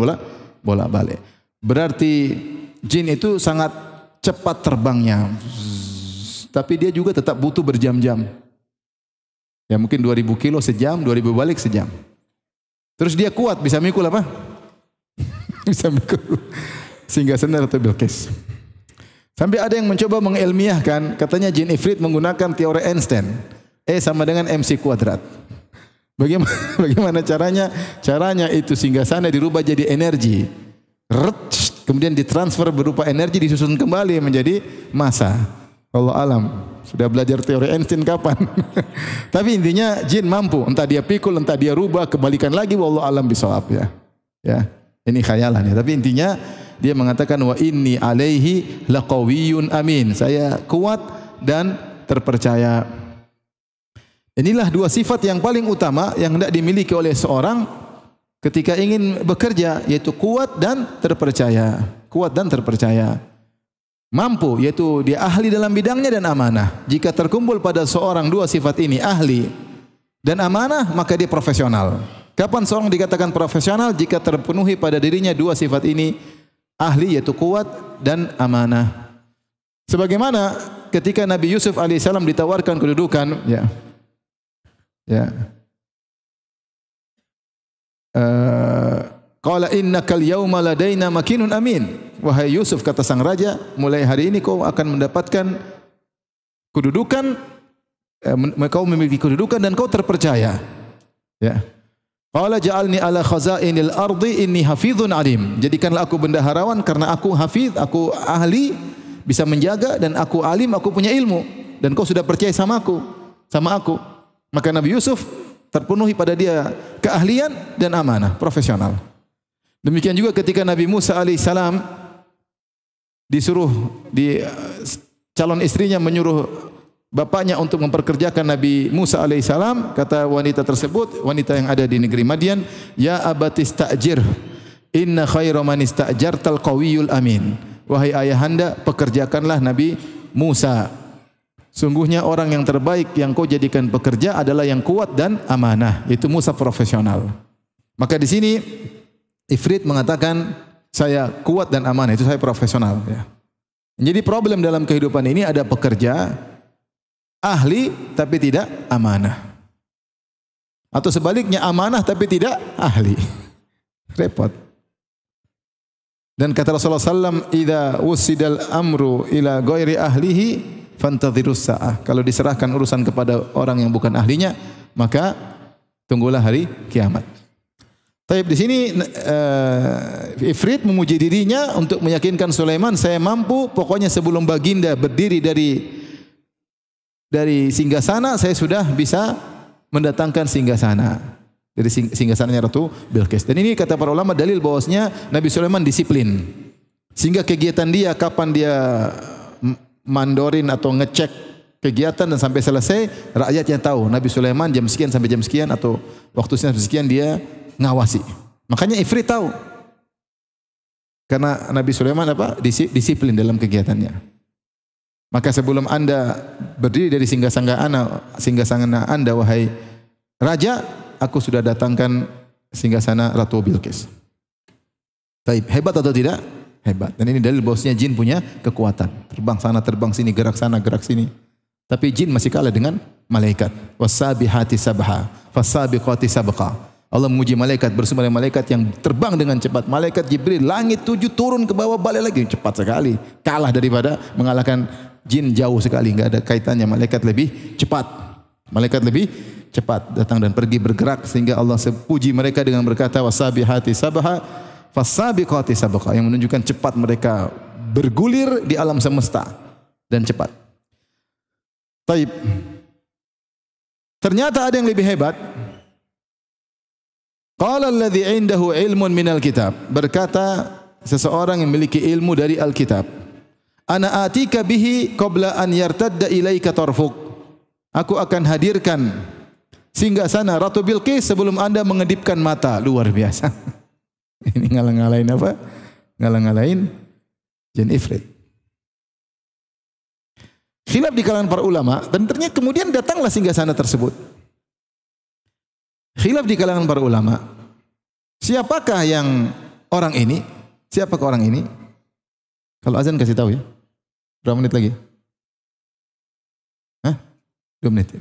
bolak-balik. Berarti jin itu sangat cepat terbangnya. Tapi dia juga tetap butuh berjam-jam. Ya mungkin 2000 kilo sejam, 2000 balik sejam. Terus dia kuat, bisa mikul apa? Bisa mikul singgasana Ratu Bilqis. Sampai ada yang mencoba mengilmiahkan, katanya jin Ifrit menggunakan teori Einstein. E sama dengan MC kuadrat. Bagaimana caranya? Caranya itu singgasana dirubah jadi energi. Kemudian ditransfer berupa energi, disusun kembali menjadi massa. Allah alam. Sudah belajar teori Einstein kapan? Tapi intinya jin mampu. Entah dia pikul, entah dia rubah, kebalikan lagi. Wallahu alam bisawab ya. Ya, ini khayalan ya. Tapi intinya dia mengatakan wa inni alaihi laqawiyyun amin. Saya kuat dan terpercaya. Inilah 2 sifat yang paling utama yang hendak dimiliki oleh seorang ketika ingin bekerja, yaitu kuat dan terpercaya. Kuat dan terpercaya. Mampu, yaitu dia ahli dalam bidangnya dan amanah. Jika terkumpul pada seorang 2 sifat ini, ahli dan amanah, maka dia profesional. Kapan seorang dikatakan profesional? Jika terpenuhi pada dirinya 2 sifat ini, ahli yaitu kuat dan amanah. Sebagaimana ketika Nabi Yusuf alaihissalam ditawarkan kedudukan, qala innakal yawma ladaina makinun amin. Wahai Yusuf, kata sang raja, mulai hari ini kau akan mendapatkan kedudukan, kau memiliki kedudukan dan kau terpercaya. Ya. Qala ja'alni ala khazainil ardi inni hafizun alim. Jadikanlah aku bendaharawan karena aku hafiz, aku ahli, bisa menjaga, dan aku alim, aku punya ilmu, dan kau sudah percaya sama aku. sama aku. Maka Nabi Yusuf terpenuhi pada dia keahlian dan amanah, profesional. Demikian juga ketika Nabi Musa alaihissalam disuruh calon istrinya menyuruh bapaknya untuk memperkerjakan Nabi Musa alaihissalam, kata wanita tersebut, wanita yang ada di negeri Madian, ya abatis ta'jir, inna khaira man ista'jartal qawiyul amin. Wahai ayahanda, pekerjakanlah Nabi Musa. Sungguhnya orang yang terbaik yang kau jadikan pekerja adalah yang kuat dan amanah. Itu Musa profesional. Maka di sini Ifrit mengatakan saya kuat dan amanah, itu saya profesional. Ya. Jadi problem dalam kehidupan ini ada pekerja ahli tapi tidak amanah. Atau sebaliknya amanah tapi tidak ahli. Repot. Dan kata Rasulullah SAW, idza wusidal amru ila ghairi ahlihi fantadhirus sa'ah. Kalau diserahkan urusan kepada orang yang bukan ahlinya, maka tunggulah hari kiamat. Taib di sini Ifrit memuji dirinya untuk meyakinkan Sulaiman, saya mampu, pokoknya sebelum baginda berdiri dari singgasana, saya sudah bisa mendatangkan singgasana. Dari singgasananya Ratu Bilqis. Dan ini kata para ulama dalil bahwasanya Nabi Sulaiman disiplin. Sehingga kegiatan dia, kapan dia mandorin atau ngecek kegiatan dan sampai selesai, rakyatnya tahu Nabi Sulaiman jam sekian sampai jam sekian atau waktu sekian dia ngawasi. Makanya Ifrit tahu. Karena Nabi Sulaiman disiplin dalam kegiatannya. Maka sebelum Anda berdiri dari singgasana Anda wahai raja, aku sudah datangkan singgasana Ratu Bilqis. Taib, hebat atau tidak? Hebat. Dan ini dalil bahwasanya jin punya kekuatan. Terbang sana, terbang sini, gerak sana, gerak sini. Tapi jin masih kalah dengan malaikat. Wasabihati sabha, fasabiqati sabqa. Allah memuji malaikat, bersama dengan malaikat yang terbang dengan cepat. Malaikat Jibril, langit 7 turun ke bawah, balik lagi. Cepat sekali. Kalah daripada mengalahkan jin jauh sekali. Enggak ada kaitannya. Malaikat lebih cepat. Malaikat lebih cepat datang dan pergi bergerak. Sehingga Allah puji mereka dengan berkata, wasabihati sabha, fasabiqati sabqa, yang menunjukkan cepat mereka bergulir di alam semesta dan cepat. Taib. Ternyata ada yang lebih hebat. Qala alladhi indahu ilmun minal kitab. Berkata seseorang yang memiliki ilmu dari Alkitab. Ana atika bihi qabla an yartadda ilaika tarfuk. Aku akan hadirkan singgasana Ratu Bilqis sebelum Anda mengedipkan mata. Luar biasa. Ini ngalah-ngalahin apa? Ngalah-ngalahin jin Ifrit. Khilaf di kalangan para ulama, dan ternyata kemudian datanglah singgasana tersebut. Khilaf di kalangan para ulama. Siapakah yang orang ini? Siapakah orang ini? Kalau azan kasih tahu ya. Berapa menit lagi? Hah? 2 menit.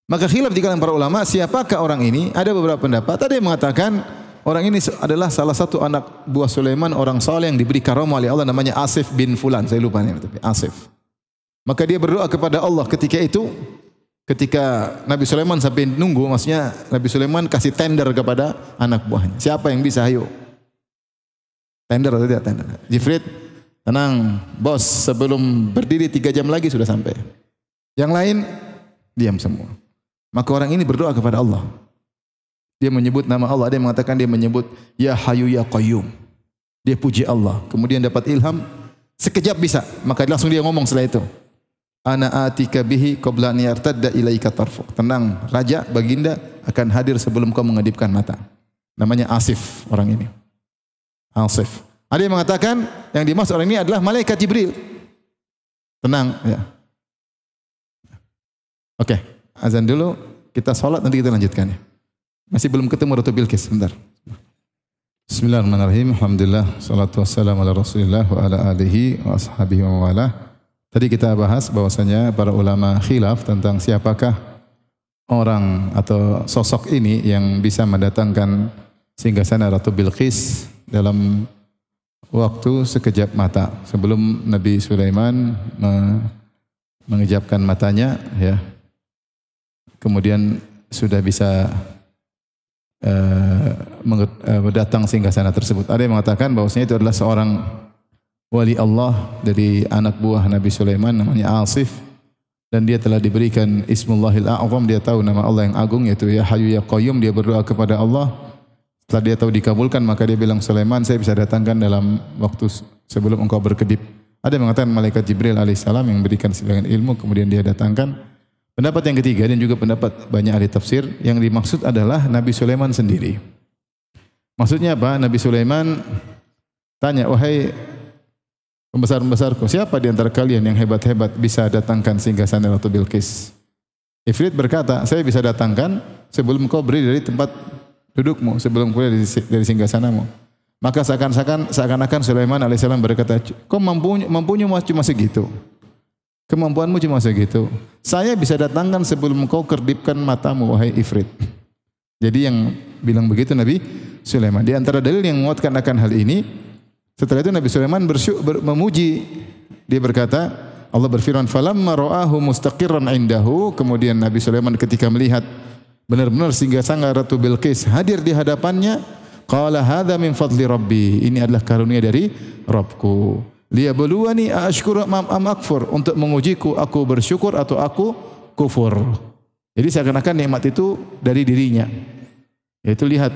Maka khilaf di kalangan para ulama, siapakah orang ini? Ada beberapa pendapat. Ada yang mengatakan orang ini adalah salah satu anak buah Sulaiman, orang saleh yang diberi karamah oleh Allah, namanya Asif bin Fulan. Saya lupa namanya, tapi Asif. Maka dia berdoa kepada Allah ketika itu, ketika Nabi Sulaiman sampai nunggu, maksudnya Nabi Sulaiman kasih tender kepada anak buahnya. Siapa yang bisa, ayo. Tender atau tidak tender? Jifrit, tenang, bos, sebelum berdiri 3 jam lagi sudah sampai. Yang lain, diam semua. Maka orang ini berdoa kepada Allah. Dia menyebut nama Allah. Ada yang mengatakan dia menyebut Ya Hayyu Ya Qayyum. Dia puji Allah. Kemudian dapat ilham. Sekejap bisa. Maka langsung dia ngomong setelah itu. Ana atika bihi qabla an yartadda ilaika tarfuk. Tenang, raja, baginda akan hadir sebelum kau mengedipkan mata. Namanya Asif orang ini. Asif. Ada yang mengatakan yang dimaksud orang ini adalah malaikat Jibril. Tenang, ya. Oke, azan dulu. Kita sholat, nanti kita lanjutkan ya. Masih belum ketemu Ratu Bilqis, sebentar. Bismillahirrahmanirrahim. Alhamdulillah, salatu wassalamu ala Rasulillah wa ala alihi wa ashabihi wa wala. Tadi kita bahas bahwasanya para ulama khilaf tentang siapakah orang atau sosok ini yang bisa mendatangkan singgasana Ratu Bilqis dalam waktu sekejap mata. Sebelum Nabi Sulaiman mengejapkan matanya, ya, kemudian sudah bisa datang singgasana tersebut. Ada yang mengatakan bahwasanya itu adalah seorang wali Allah dari anak buah Nabi Sulaiman, namanya Asif. dan dia telah diberikan Ismullahil A'zam, dia tahu nama Allah yang agung yaitu Ya Hayyu Ya Qayyum. Dia berdoa kepada Allah. Setelah dia tahu dikabulkan, maka dia bilang, Sulaiman, saya bisa datangkan dalam waktu sebelum engkau berkedip. Ada yang mengatakan malaikat Jibril alaihissalam yang memberikan sebagian ilmu, kemudian dia datangkan. Pendapat yang ketiga dan juga pendapat banyak ahli tafsir, yang dimaksud adalah Nabi Sulaiman sendiri. Maksudnya apa? Nabi Sulaiman tanya, wahai pembesar-pembesarku, siapa di antara kalian yang hebat-hebat bisa datangkan singgasana Ratu Bilqis? Ifrit berkata, saya bisa datangkan sebelum kau berdiri dari tempat dudukmu, sebelum kau dari singgasanamu. Maka seakan-akan Sulaiman alaihissalam berkata, kau mampunya cuma segitu. Kemampuanmu cuma segitu. Saya bisa datangkan sebelum kau kedipkan matamu, wahai Ifrit. Jadi yang bilang begitu Nabi Sulaiman. Di antara dalil yang menguatkan akan hal ini, setelah itu Nabi Sulaiman memuji. Dia berkata, Allah berfirman, "Falamma ra'ahu mustaqirran 'indahu." Kemudian Nabi Sulaiman ketika melihat benar-benar singgasana Ratu Bilqis hadir di hadapannya, qala hadza min fadli rabbi. Ini adalah karunia dari Rabbku. Liyabluwani aashkuru am akfur, untuk mengujiku aku bersyukur atau aku kufur. Jadi seakan-akan nikmat itu dari dirinya. Yaitu lihat,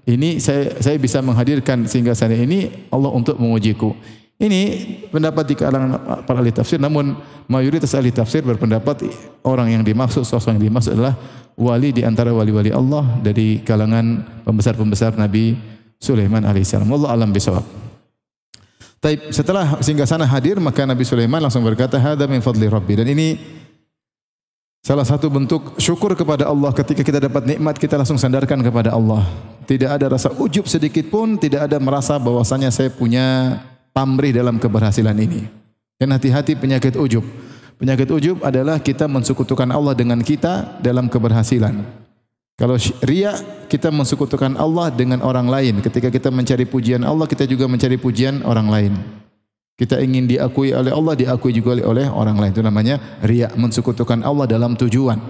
ini saya bisa menghadirkan singgasana ini Allah untuk mengujiku. Ini pendapat di kalangan para ahli tafsir, namun mayoritas ahli tafsir berpendapat orang yang dimaksud, sosok yang dimaksud adalah wali di antara wali-wali Allah dari kalangan pembesar-pembesar Nabi Sulaiman alaihissalam. Wallahu a'lam bishawab. Taib, setelah singgasana hadir, maka Nabi Sulaiman langsung berkata, "Hadza min fadli Rabbi." Dan ini salah satu bentuk syukur kepada Allah. Ketika kita dapat nikmat, kita langsung sandarkan kepada Allah. Tidak ada rasa ujub sedikit pun, tidak ada merasa bahwasanya saya punya pamrih dalam keberhasilan ini. Dan hati-hati penyakit ujub. Penyakit ujub adalah kita mensekutukan Allah dengan kita dalam keberhasilan. Kalau riya, kita mensekutukan Allah dengan orang lain. Ketika kita mencari pujian Allah, kita juga mencari pujian orang lain. Kita ingin diakui oleh Allah, diakui juga oleh orang lain. Itu namanya riya, mensekutukan Allah dalam tujuan.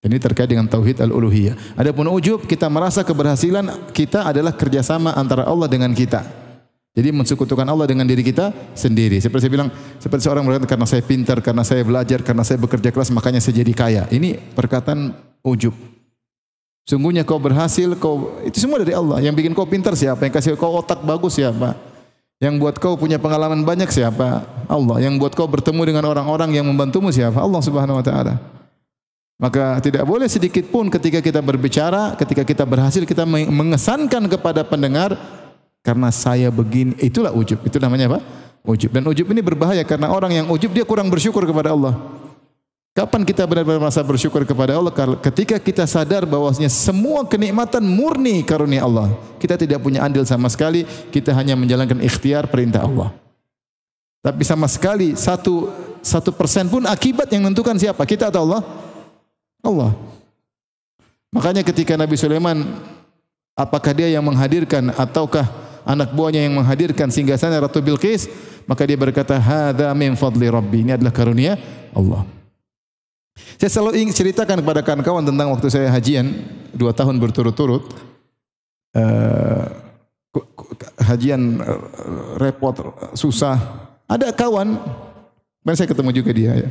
Ini terkait dengan tauhid al-uluhiyah. Adapun ujub, kita merasa keberhasilan kita adalah kerjasama antara Allah dengan kita. Jadi mensekutukan Allah dengan diri kita sendiri. Seperti saya bilang, seperti seorang berkata, karena saya pintar, karena saya belajar, karena saya bekerja keras, makanya saya jadi kaya. Ini perkataan ujub. Sungguhnya kau berhasil, itu semua dari Allah. Yang bikin kau pintar siapa? Yang kasih kau otak bagus siapa? Yang buat kau punya pengalaman banyak siapa? Allah. Yang buat kau bertemu dengan orang-orang yang membantumu siapa? Allah Subhanahu wa taala. Maka tidak boleh sedikit pun ketika kita berbicara, ketika kita berhasil, kita mengesankan kepada pendengar karena saya begini. Itulah ujub. Itu namanya apa? Ujub. Dan ujub ini berbahaya karena orang yang ujub dia kurang bersyukur kepada Allah. Kapan kita benar-benar merasa bersyukur kepada Allah? Ketika kita sadar bahwasanya semua kenikmatan murni karunia Allah. Kita tidak punya andil sama sekali, kita hanya menjalankan ikhtiar perintah Allah. Tapi sama sekali 1% pun akibat yang menentukan siapa? Kita atau Allah? Allah. Makanya ketika Nabi Sulaiman, apakah dia yang menghadirkan ataukah anak buahnya yang menghadirkan singgasana Ratu Bilqis? Maka dia berkata, hadza min fadli Rabbi. Ini adalah karunia Allah. Saya selalu ingin ceritakan kepada kawan-kawan tentang waktu saya hajian 2 tahun berturut-turut. Hajian repot, susah. Ada kawan, saya ketemu juga dia. Ya.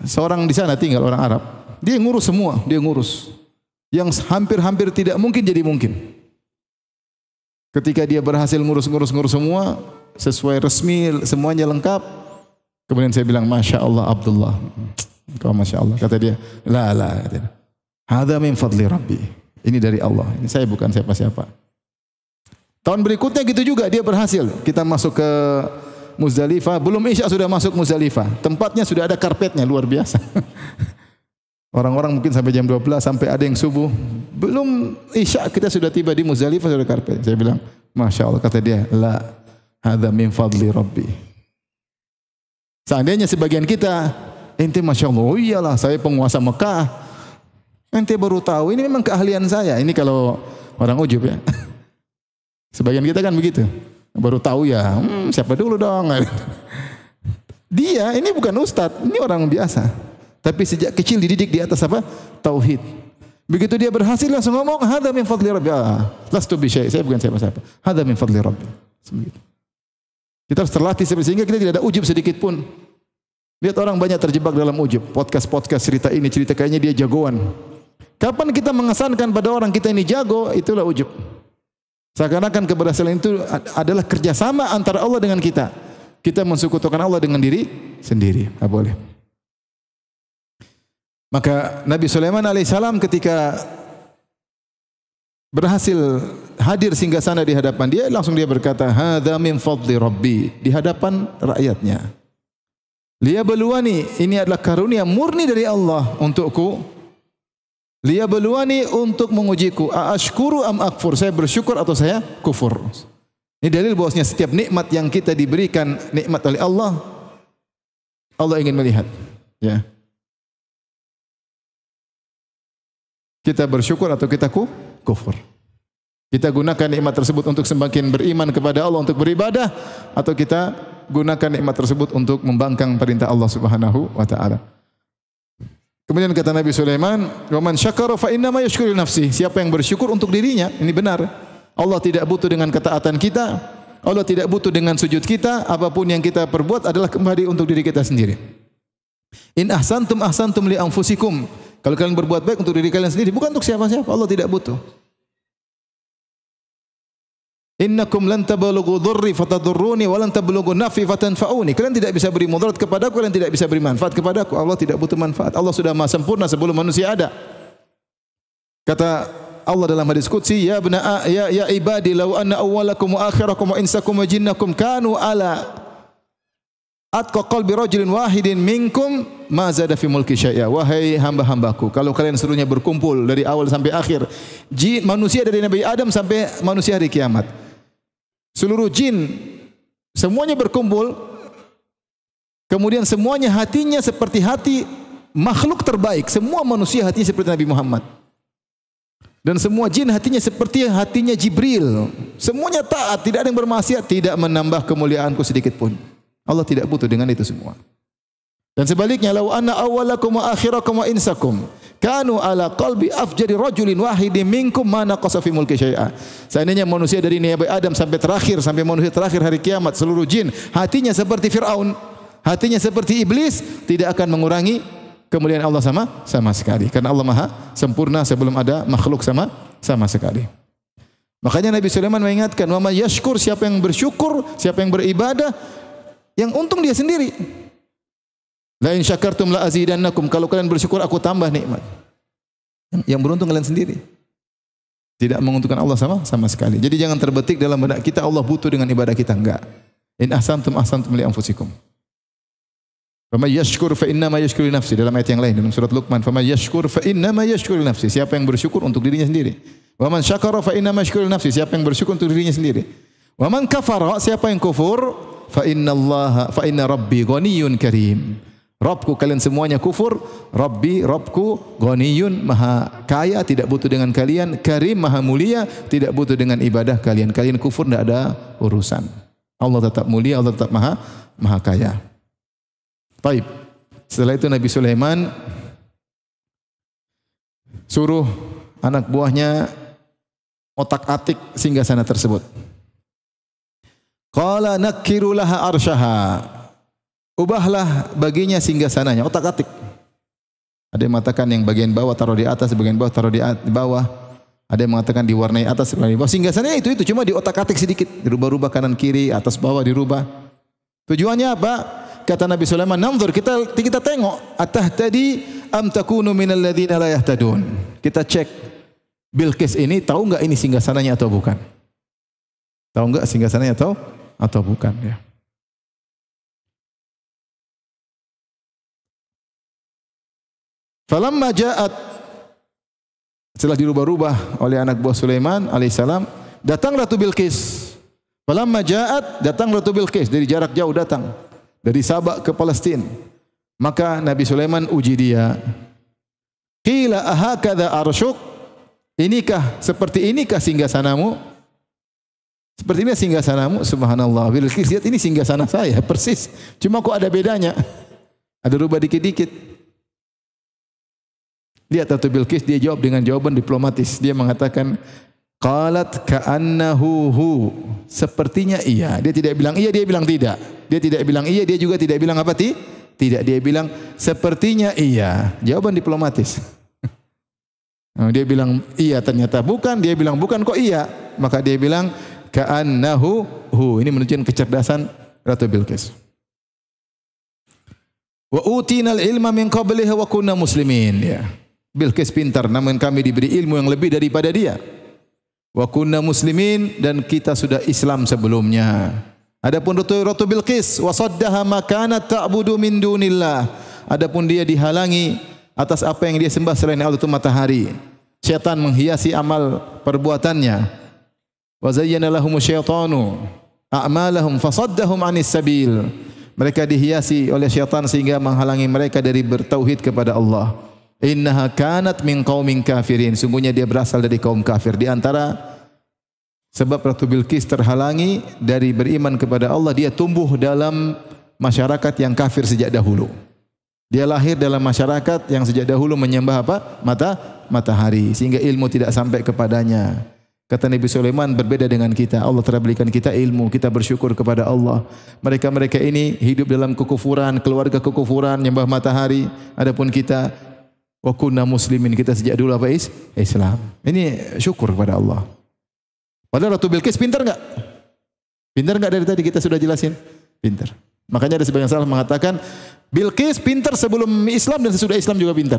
Seorang di sana tinggal orang Arab. Dia ngurus semua, dia ngurus. Yang hampir-hampir tidak mungkin jadi mungkin. Ketika dia berhasil ngurus semua, sesuai resmi, semuanya lengkap. Kemudian saya bilang, Masya Allah Abdullah. Kau Masya Allah. Kata dia, la. Hadza min fadli Rabbi. Ini dari Allah. Ini saya bukan siapa-siapa. Tahun berikutnya gitu juga, dia berhasil. Kita masuk ke Muzdalifah. Belum Isya sudah masuk Muzdalifah. Tempatnya sudah ada karpetnya, luar biasa. Orang-orang mungkin sampai jam 12, sampai ada yang subuh. Belum Isya kita sudah tiba di Muzdalifah, sudah karpet. Saya bilang, Masya Allah. Kata dia, la. Hadza min fadli Rabbi. Seandainya sebagian kita, ente Masya Allah, oh iyalah saya penguasa Mekah. Ente baru tahu, ini memang keahlian saya. Ini kalau orang ujub ya. Sebagian kita kan begitu. Baru tahu ya, siapa dulu dong. Dia ini bukan ustadz, ini orang biasa. Tapi sejak kecil dididik di atas apa? Tauhid. Begitu dia berhasil langsung ngomong, hadza min fadli Rabbi. Lastu bi syai', saya bukan siapa-siapa. Hadza min fadli Rabbi. Kita harus terlatih sehingga kita tidak ada ujub sedikit pun. Lihat orang banyak terjebak dalam ujub. Podcast cerita ini, cerita kayaknya dia jagoan. Kapan kita mengesankan pada orang kita ini jago, itulah ujub. Seakan-akan keberhasilan itu adalah kerjasama antara Allah dengan kita. Kita mensekutukan Allah dengan diri sendiri. Tidak boleh. Maka Nabi Sulaiman alaihissalam ketika berhasil hadir singgasana di hadapan dia, langsung dia berkata, "Hadza min fadli Rabbi," di hadapan rakyatnya. Liyabluwani, ini adalah karunia murni dari Allah untukku. Liyabluwani, untuk mengujiku. Aashkuru am akfur, saya bersyukur atau saya kufur. Ini dalil bahwasanya setiap nikmat yang kita diberikan nikmat oleh Allah, Allah ingin melihat. Ya. Kita bersyukur atau kita kufur. Kita gunakan nikmat tersebut untuk semakin beriman kepada Allah, untuk beribadah, atau kita gunakan nikmat tersebut untuk membangkang perintah Allah Subhanahu wa taala. Kemudian kata Nabi Sulaiman, "Wa man syakara fa inna ma yashkuru nafsi." Siapa yang bersyukur untuk dirinya, ini benar. Allah tidak butuh dengan ketaatan kita, Allah tidak butuh dengan sujud kita, apapun yang kita perbuat adalah kembali untuk diri kita sendiri. In ahsantum ahsantum li anfusikum. Kalau kalian berbuat baik untuk diri kalian sendiri, bukan untuk siapa-siapa. Allah tidak butuh. Innakum lan tablughu dhurri fatadurruni wa lan tablughu nafi fatanfa'uni. Kalian tidak bisa beri mudarat kepadaku, kalian tidak bisa beri manfaat kepadaku. Allah tidak butuh manfaat. Allah sudah maha sempurna sebelum manusia ada. Kata Allah dalam hadis qudsi, ya ibadi law anna awwalakum wa akhirakum wa insakum wa jinnakum kanu ala atqa qalbi rajulin wahidin minkum ma zada fi mulki syai'a. Wahai hamba-hambaku, kalau kalian seluruhnya berkumpul dari awal sampai akhir, jin manusia dari Nabi Adam sampai manusia hari kiamat, seluruh jin semuanya berkumpul, kemudian semuanya hatinya seperti hati makhluk terbaik. Semua manusia hatinya seperti Nabi Muhammad, dan semua jin hatinya seperti hatinya Jibril. Semuanya taat, tidak ada yang bermaksiat, tidak menambah kemuliaanku sedikit pun. Allah tidak butuh dengan itu semua. Dan sebaliknya, lau anna awwalakum wa akhirakum wa insakum kanu ala qalbi afjari rajulin wahidin minkum ma naqasa fi mulki syai'a. Seandainya manusia dari Nabi Adam sampai terakhir, sampai manusia terakhir hari kiamat, seluruh jin hatinya seperti Firaun, hatinya seperti iblis, tidak akan mengurangi kemuliaan Allah sama sekali. Karena Allah Maha sempurna sebelum ada makhluk sama sekali. Makanya Nabi Sulaiman mengingatkan, wa may yashkur, siapa yang bersyukur, siapa yang beribadah, yang untung dia sendiri. La in syakartum la azidannakum, kalau kalian bersyukur aku tambah nikmat. Yang beruntung kalian sendiri. Tidak menguntungkan Allah sama sekali. Jadi jangan terbetik dalam benak kita Allah butuh dengan ibadah kita, enggak. In ahsantum ahsantum li anfusikum. Fa may yashkur fa inna ma yashkuru li nafsi, dalam ayat yang lain dalam surat Luqman, fa may yashkur fa inna ma yashkuru li nafsi, siapa yang bersyukur untuk dirinya sendiri. Wa man syakara fa inna ma yashkuru li nafsi, siapa yang bersyukur untuk dirinya sendiri. Wa man kafara, siapa yang kufur, fa inna rabbi ghaniyyun karim. Rabbku, kalian semuanya kufur. Rabbi, Rabbku, ghaniyun, maha kaya, tidak butuh dengan kalian. Karim, maha mulia, tidak butuh dengan ibadah kalian. Kalian kufur, tidak ada urusan. Allah tetap mulia, Allah tetap maha kaya. Baik. Setelah itu Nabi Sulaiman suruh anak buahnya otak-atik singgasana tersebut. Qala nakkiru laha arsyaha. Ubahlah baginya singgasananya, otak-atik. Ada yang mengatakan yang bagian bawah taruh di atas, bagian bawah taruh di bawah. Ada yang mengatakan diwarnai atas, diwarnai bawah. Singgasananya itu cuma di otak-atik sedikit, dirubah-rubah kanan kiri, atas bawah dirubah. Tujuannya apa? Kata Nabi Sulaiman, "Nanzur, kita tengok, atahtadi am takunu minal ladzina la yahtadun." Kita cek Bilqis ini tahu enggak ini singgasananya atau bukan? Tahu enggak singgasananya atau bukan, ya. Falamma ja'at, setelah dirubah-rubah oleh anak buah Sulaiman alaihissalam, datang Ratu Bilqis. Falamma ja'at, datang Ratu Bilqis, dari jarak jauh datang, dari Sabah ke Palestina. Maka Nabi Sulaiman uji dia. Qila ahakadha arsyuk, seperti inikah singgasanamu? Seperti ini singgasanamu? Subhanallah. Bilqis, lihat ini singgasana saya persis, cuma kok ada bedanya, ada rubah dikit-dikit. Lihat Ratu Bilqis, dia jawab dengan jawaban diplomatis. Dia mengatakan, qalat ka'annahu hu, sepertinya iya. Dia tidak bilang iya, dia bilang tidak. Dia tidak bilang iya, dia juga tidak bilang apa? Tidak, dia bilang sepertinya iya. Jawaban diplomatis. Dia bilang iya, ternyata bukan. Dia bilang bukan, kok iya. Maka dia bilang ka'annahu hu. Ini menunjukkan kecerdasan Ratu Bilqis. Wa utinal ilma min qabliha wa kunna muslimin. Ya. Bilqis pintar, namun kami diberi ilmu yang lebih daripada dia. Wa kunna muslimin, dan kita sudah Islam sebelumnya. Adapun Ratu Bilqis wasaddaha ma kanat ta'budu min dunillah. Adapun dia dihalangi atas apa yang dia sembah selain Allah, itu matahari. Syaitan menghiasi amal perbuatannya. Wa zayyana lahum syaitanu a'malahum fasaddahum 'anis sabil. Mereka dihiasi oleh syaitan sehingga menghalangi mereka dari bertauhid kepada Allah. Innaha kanat min qaumin kafirin. Sungguhnya dia berasal dari kaum kafir. Di antara sebab Ratu Bilqis terhalangi dari beriman kepada Allah, dia tumbuh dalam masyarakat yang kafir sejak dahulu. Dia lahir dalam masyarakat yang sejak dahulu menyembah apa? Matahari, sehingga ilmu tidak sampai kepadanya. Kata Nabi Sulaiman, berbeda dengan kita. Allah telah berikan kita ilmu, kita bersyukur kepada Allah. Mereka-mereka ini hidup dalam kekufuran, keluarga kekufuran, menyembah matahari. Adapun kita, wa kunna muslimin, kita sejak dulu apa? Islam. Ini syukur kepada Allah. Padahal Ratu Bilqis pintar enggak? Pintar enggak dari tadi kita sudah jelasin? Pintar. Makanya ada sebagian salaf mengatakan Bilqis pintar sebelum Islam dan sesudah Islam juga pintar.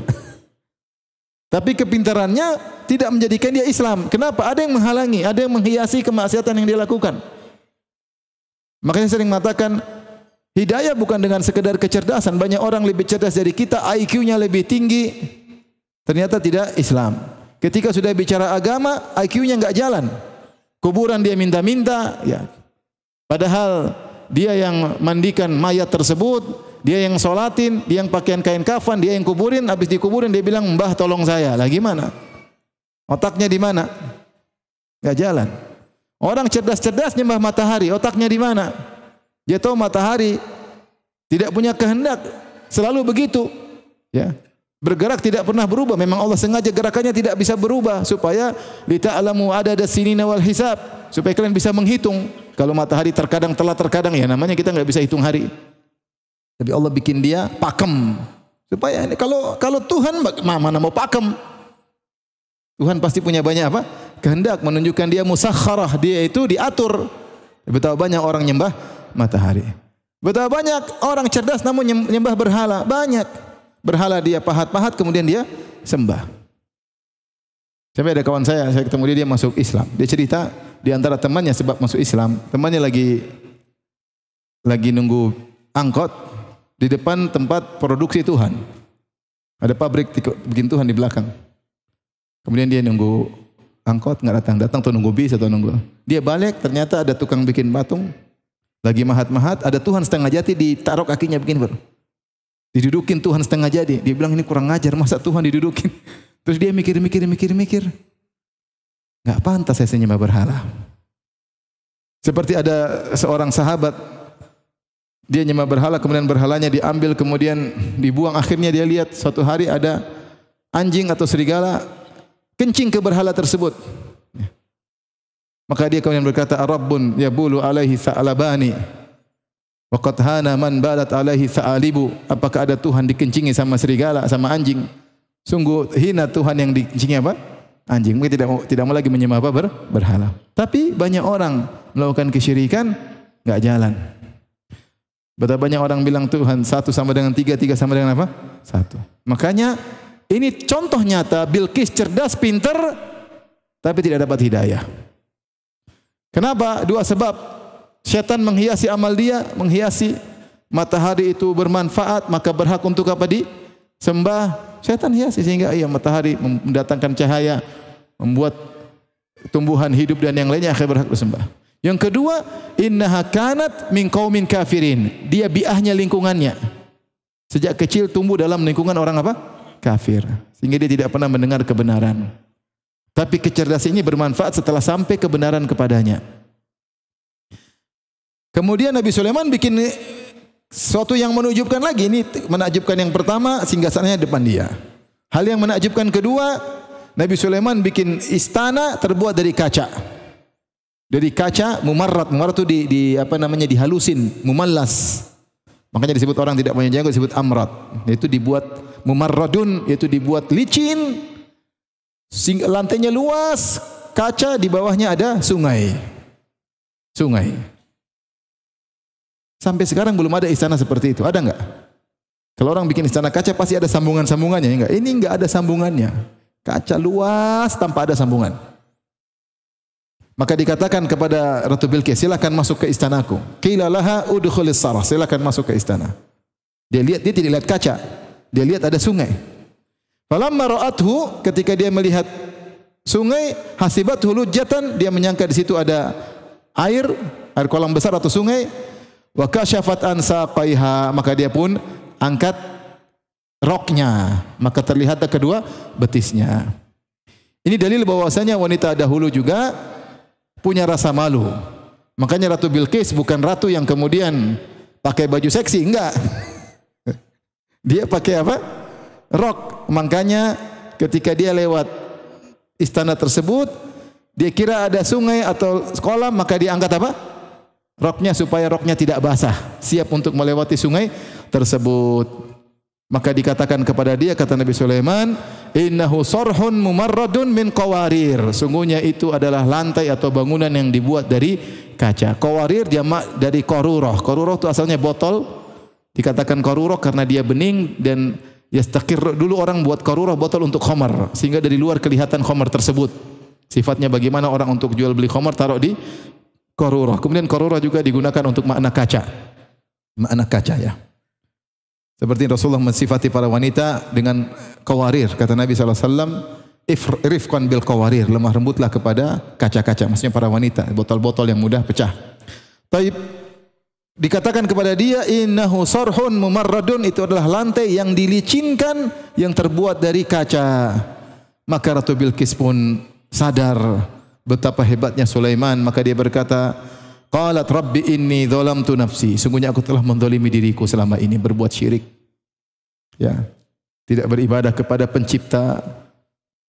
Tapi kepintarannya tidak menjadikan dia Islam. Kenapa? Ada yang menghalangi, ada yang menghiasi kemaksiatan yang dia lakukan. Makanya sering mengatakan hidayah bukan dengan sekedar kecerdasan. Banyak orang lebih cerdas dari kita, IQ-nya lebih tinggi, ternyata tidak Islam. Ketika sudah bicara agama, IQ-nya enggak jalan. Kuburan dia minta-minta, ya. Padahal dia yang mandikan mayat tersebut, dia yang sholatin, dia yang pakaian kain kafan, dia yang kuburin, habis dikuburin dia bilang, "Mbah tolong saya." Lah gimana? Otaknya di mana? Enggak jalan. Orang cerdas-cerdas nyembah matahari, otaknya di mana? Dia tahu matahari tidak punya kehendak, selalu begitu, ya. Bergerak tidak pernah berubah. Memang Allah sengaja gerakannya tidak bisa berubah supaya lita'lamu adada sinina wal hisab, supaya kalian bisa menghitung. Kalau matahari terkadang telat, terkadang ya namanya kita enggak bisa hitung hari. Tapi Allah bikin dia pakem supaya kalau Tuhan mana mau pakem? Tuhan pasti punya banyak apa? Kehendak, menunjukkan dia musakharah, dia itu diatur. Betapa banyak orang nyembah matahari. Betapa banyak orang cerdas namun nyembah berhala, banyak. Berhala dia pahat-pahat kemudian dia sembah. Sampai ada kawan saya ketemu dia masuk Islam. Dia cerita di antara temannya sebab masuk Islam, temannya lagi nunggu angkot di depan tempat produksi Tuhan. Ada pabrik bikin Tuhan di belakang. Kemudian dia nunggu angkot enggak datang tuh, nunggu bis atau nunggu. Dia balik, ternyata ada tukang bikin patung lagi mahat-mahat, ada Tuhan setengah jadi ditaruh kakinya begini baru. Didudukin Tuhan setengah jadi. Dia bilang ini kurang ngajar, masa Tuhan didudukin. Terus dia mikir. Enggak pantas saya nyembah berhala. Seperti ada seorang sahabat, dia nyembah berhala, kemudian berhalanya diambil, kemudian dibuang. Akhirnya dia lihat suatu hari ada anjing atau serigala kencing ke berhala tersebut. Maka dia kemudian berkata, "Rabbun yabulu alaihi sa'alabani. Wa qad hana man balat alaihi sa'alibu." Apakah ada Tuhan dikencingi sama serigala, sama anjing? Sungguh hina Tuhan yang dikencingi apa? Anjing. Mungkin tidak mau lagi menyembah apa? Berhala. Tapi banyak orang melakukan kesyirikan enggak jalan. Betapa banyak orang bilang Tuhan satu sama dengan tiga, tiga sama dengan apa? Satu. Makanya ini contoh nyata Bilqis cerdas, pintar, tapi tidak dapat hidayah. Kenapa? Dua sebab. Syaitan menghiasi amal dia, menghiasi matahari itu bermanfaat, maka berhak untuk apa? Disembah. Syaitan hiasi sehingga matahari mendatangkan cahaya, membuat tumbuhan hidup dan yang lainnya akhirnya berhak disembah. Yang kedua, innaha kanat min qaumin kafirin. Dia biahnya lingkungannya. Sejak kecil tumbuh dalam lingkungan orang apa? Kafir. Sehingga dia tidak pernah mendengar kebenaran. Tapi kecerdasan ini bermanfaat setelah sampai kebenaran kepadanya. Kemudian Nabi Sulaiman bikin sesuatu yang menakjubkan lagi. Ini menakjubkan yang pertama, singgasananya depan dia. Hal yang menakjubkan kedua, Nabi Sulaiman bikin istana terbuat dari kaca. Dari kaca mumarrat. Mumarrat itu dihalusin, mumallas. Makanya disebut orang tidak punya jenggot disebut amrad. Yaitu dibuat mumarradun, yaitu dibuat licin. Lantainya luas, kaca di bawahnya ada sungai. Sungai. Sampai sekarang belum ada istana seperti itu. Ada enggak? Kalau orang bikin istana kaca pasti ada sambungan-sambungannya, enggak? Ini enggak ada sambungannya. Kaca luas tanpa ada sambungan. Maka dikatakan kepada Ratu Bilqis, silakan masuk ke istanaku. Qila laha udkhulis sarah, silakan masuk ke istana. Dia tidak lihat kaca. Dia lihat ada sungai. Falamma ra'athu, ketika dia melihat sungai, hasibathu lujjatan, dia menyangka di situ ada air kolam besar atau sungai. Wa kasyafat an saqaiha, maka dia pun angkat roknya, maka terlihat kedua betisnya. Ini dalil bahwasanya wanita dahulu juga punya rasa malu. Makanya Ratu Bilqis bukan ratu yang kemudian pakai baju seksi, enggak. Dia pakai apa? Rok. Makanya ketika dia lewat istana tersebut, dia kira ada sungai atau kolam, maka dia angkat apa? Roknya supaya roknya tidak basah, siap untuk melewati sungai tersebut. Maka dikatakan kepada dia, kata Nabi Sulaiman, innahu sarhun mumarradun min qawarir. Sungguhnya itu adalah lantai atau bangunan yang dibuat dari kaca. Qawarir jamak dari qarurah. Qarurah itu asalnya botol. Dikatakan qarurah karena dia bening dan yastaqir. Dulu orang buat qarurah botol untuk khamar, sehingga dari luar kelihatan khamar tersebut. Sifatnya bagaimana orang untuk jual beli khamar taruh di qarurah. Kemudian qarurah juga digunakan untuk makna kaca. Makna kaca ya. Seperti Rasulullah mensifati para wanita dengan qawarir. Kata Nabi SAW, rifqan bil qawarir, lemah lembutlah kepada kaca-kaca. Maksudnya para wanita, botol-botol yang mudah pecah. Taib, dikatakan kepada dia, innahu sarhun mumarradun, itu adalah lantai yang dilicinkan, yang terbuat dari kaca. Maka Ratu Bilqis pun sadar betapa hebatnya Sulaiman. Maka dia berkata, qalat rabbi inni dzalamtu nafsi, sungguhnya aku telah menzalimi diriku selama ini, berbuat syirik. Ya, tidak beribadah kepada pencipta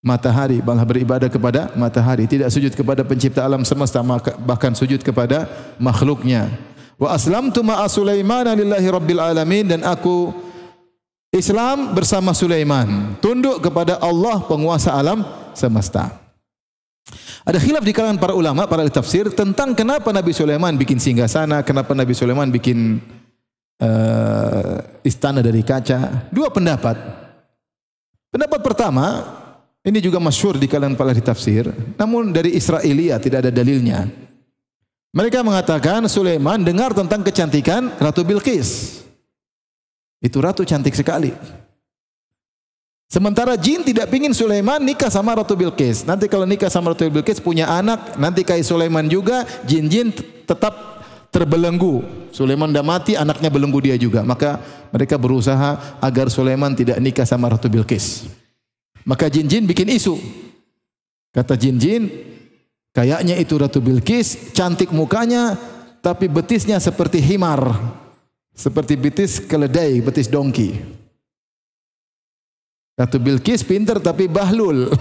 matahari, malah beribadah kepada matahari, tidak sujud kepada pencipta alam semesta, bahkan sujud kepada makhluknya. Wa aslamtu ma'a Sulaiman lillahi rabbil alamin, dan aku Islam bersama Sulaiman, tunduk kepada Allah penguasa alam semesta. Ada khilaf di kalangan para ulama, para ahli tafsir tentang kenapa Nabi Sulaiman bikin singgasana, kenapa Nabi Sulaiman bikin istana dari kaca. Dua pendapat. Pendapat pertama, ini juga masyhur di kalangan para ahli tafsir, namun dari Israiliyah tidak ada dalilnya. Mereka mengatakan Sulaiman dengar tentang kecantikan Ratu Bilqis. Itu ratu cantik sekali. Sementara jin tidak pingin Sulaiman nikah sama Ratu Bilqis. Nanti kalau nikah sama Ratu Bilqis punya anak, nanti kayak Sulaiman juga, jin-jin tetap terbelenggu. Sulaiman sudah mati, anaknya belenggu dia juga. Maka mereka berusaha agar Sulaiman tidak nikah sama Ratu Bilqis. Maka jin-jin bikin isu. Kata jin-jin, kayaknya itu Ratu Bilqis, cantik mukanya, tapi betisnya seperti himar. Seperti betis keledai, betis dongki. Ratu Bilqis pintar tapi bahlul.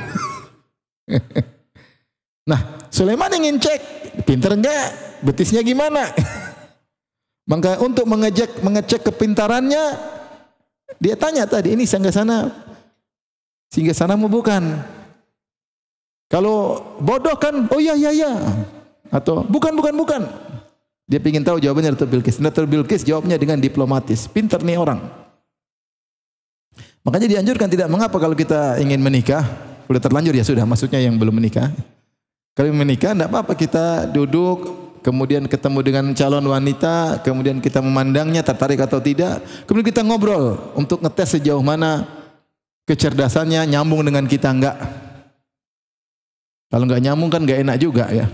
Nah, Sulaiman ingin cek, pintar enggak? Betisnya gimana? Maka untuk mengecek kepintarannya, dia tanya tadi, ini singgasanamu bukan? Kalau bodoh kan, oh iya. Atau bukan. Dia ingin tahu jawabannya Ratu Bilqis. Ratu Bilqis jawabnya dengan diplomatis. Pintar nih orang. Makanya dianjurkan tidak mengapa kalau kita ingin menikah, sudah terlanjur ya sudah, maksudnya yang belum menikah. Kalau menikah tidak apa-apa, kita duduk, kemudian ketemu dengan calon wanita, kemudian kita memandangnya tertarik atau tidak, kemudian kita ngobrol untuk ngetes sejauh mana kecerdasannya nyambung dengan kita enggak. Kalau enggak nyambung kan enggak enak juga ya.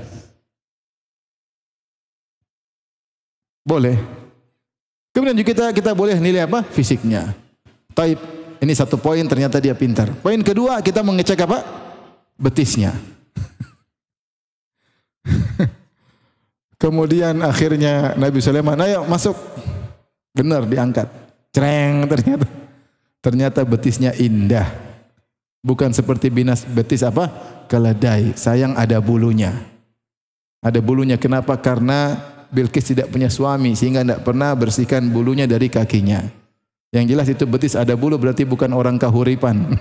Boleh. Kemudian juga kita boleh nilai apa? Fisiknya. Taib. Ini satu poin, ternyata dia pintar. Poin kedua, kita mengecek apa? Betisnya. Kemudian akhirnya Nabi Sulaiman, ayo masuk. Benar, diangkat. Cereng, ternyata betisnya indah. Bukan seperti betis apa? Keledai. Sayang ada bulunya. Ada bulunya, kenapa? Karena Bilqis tidak punya suami sehingga tidak pernah bersihkan bulunya dari kakinya. Yang jelas itu betis ada bulu berarti bukan orang kahuripan.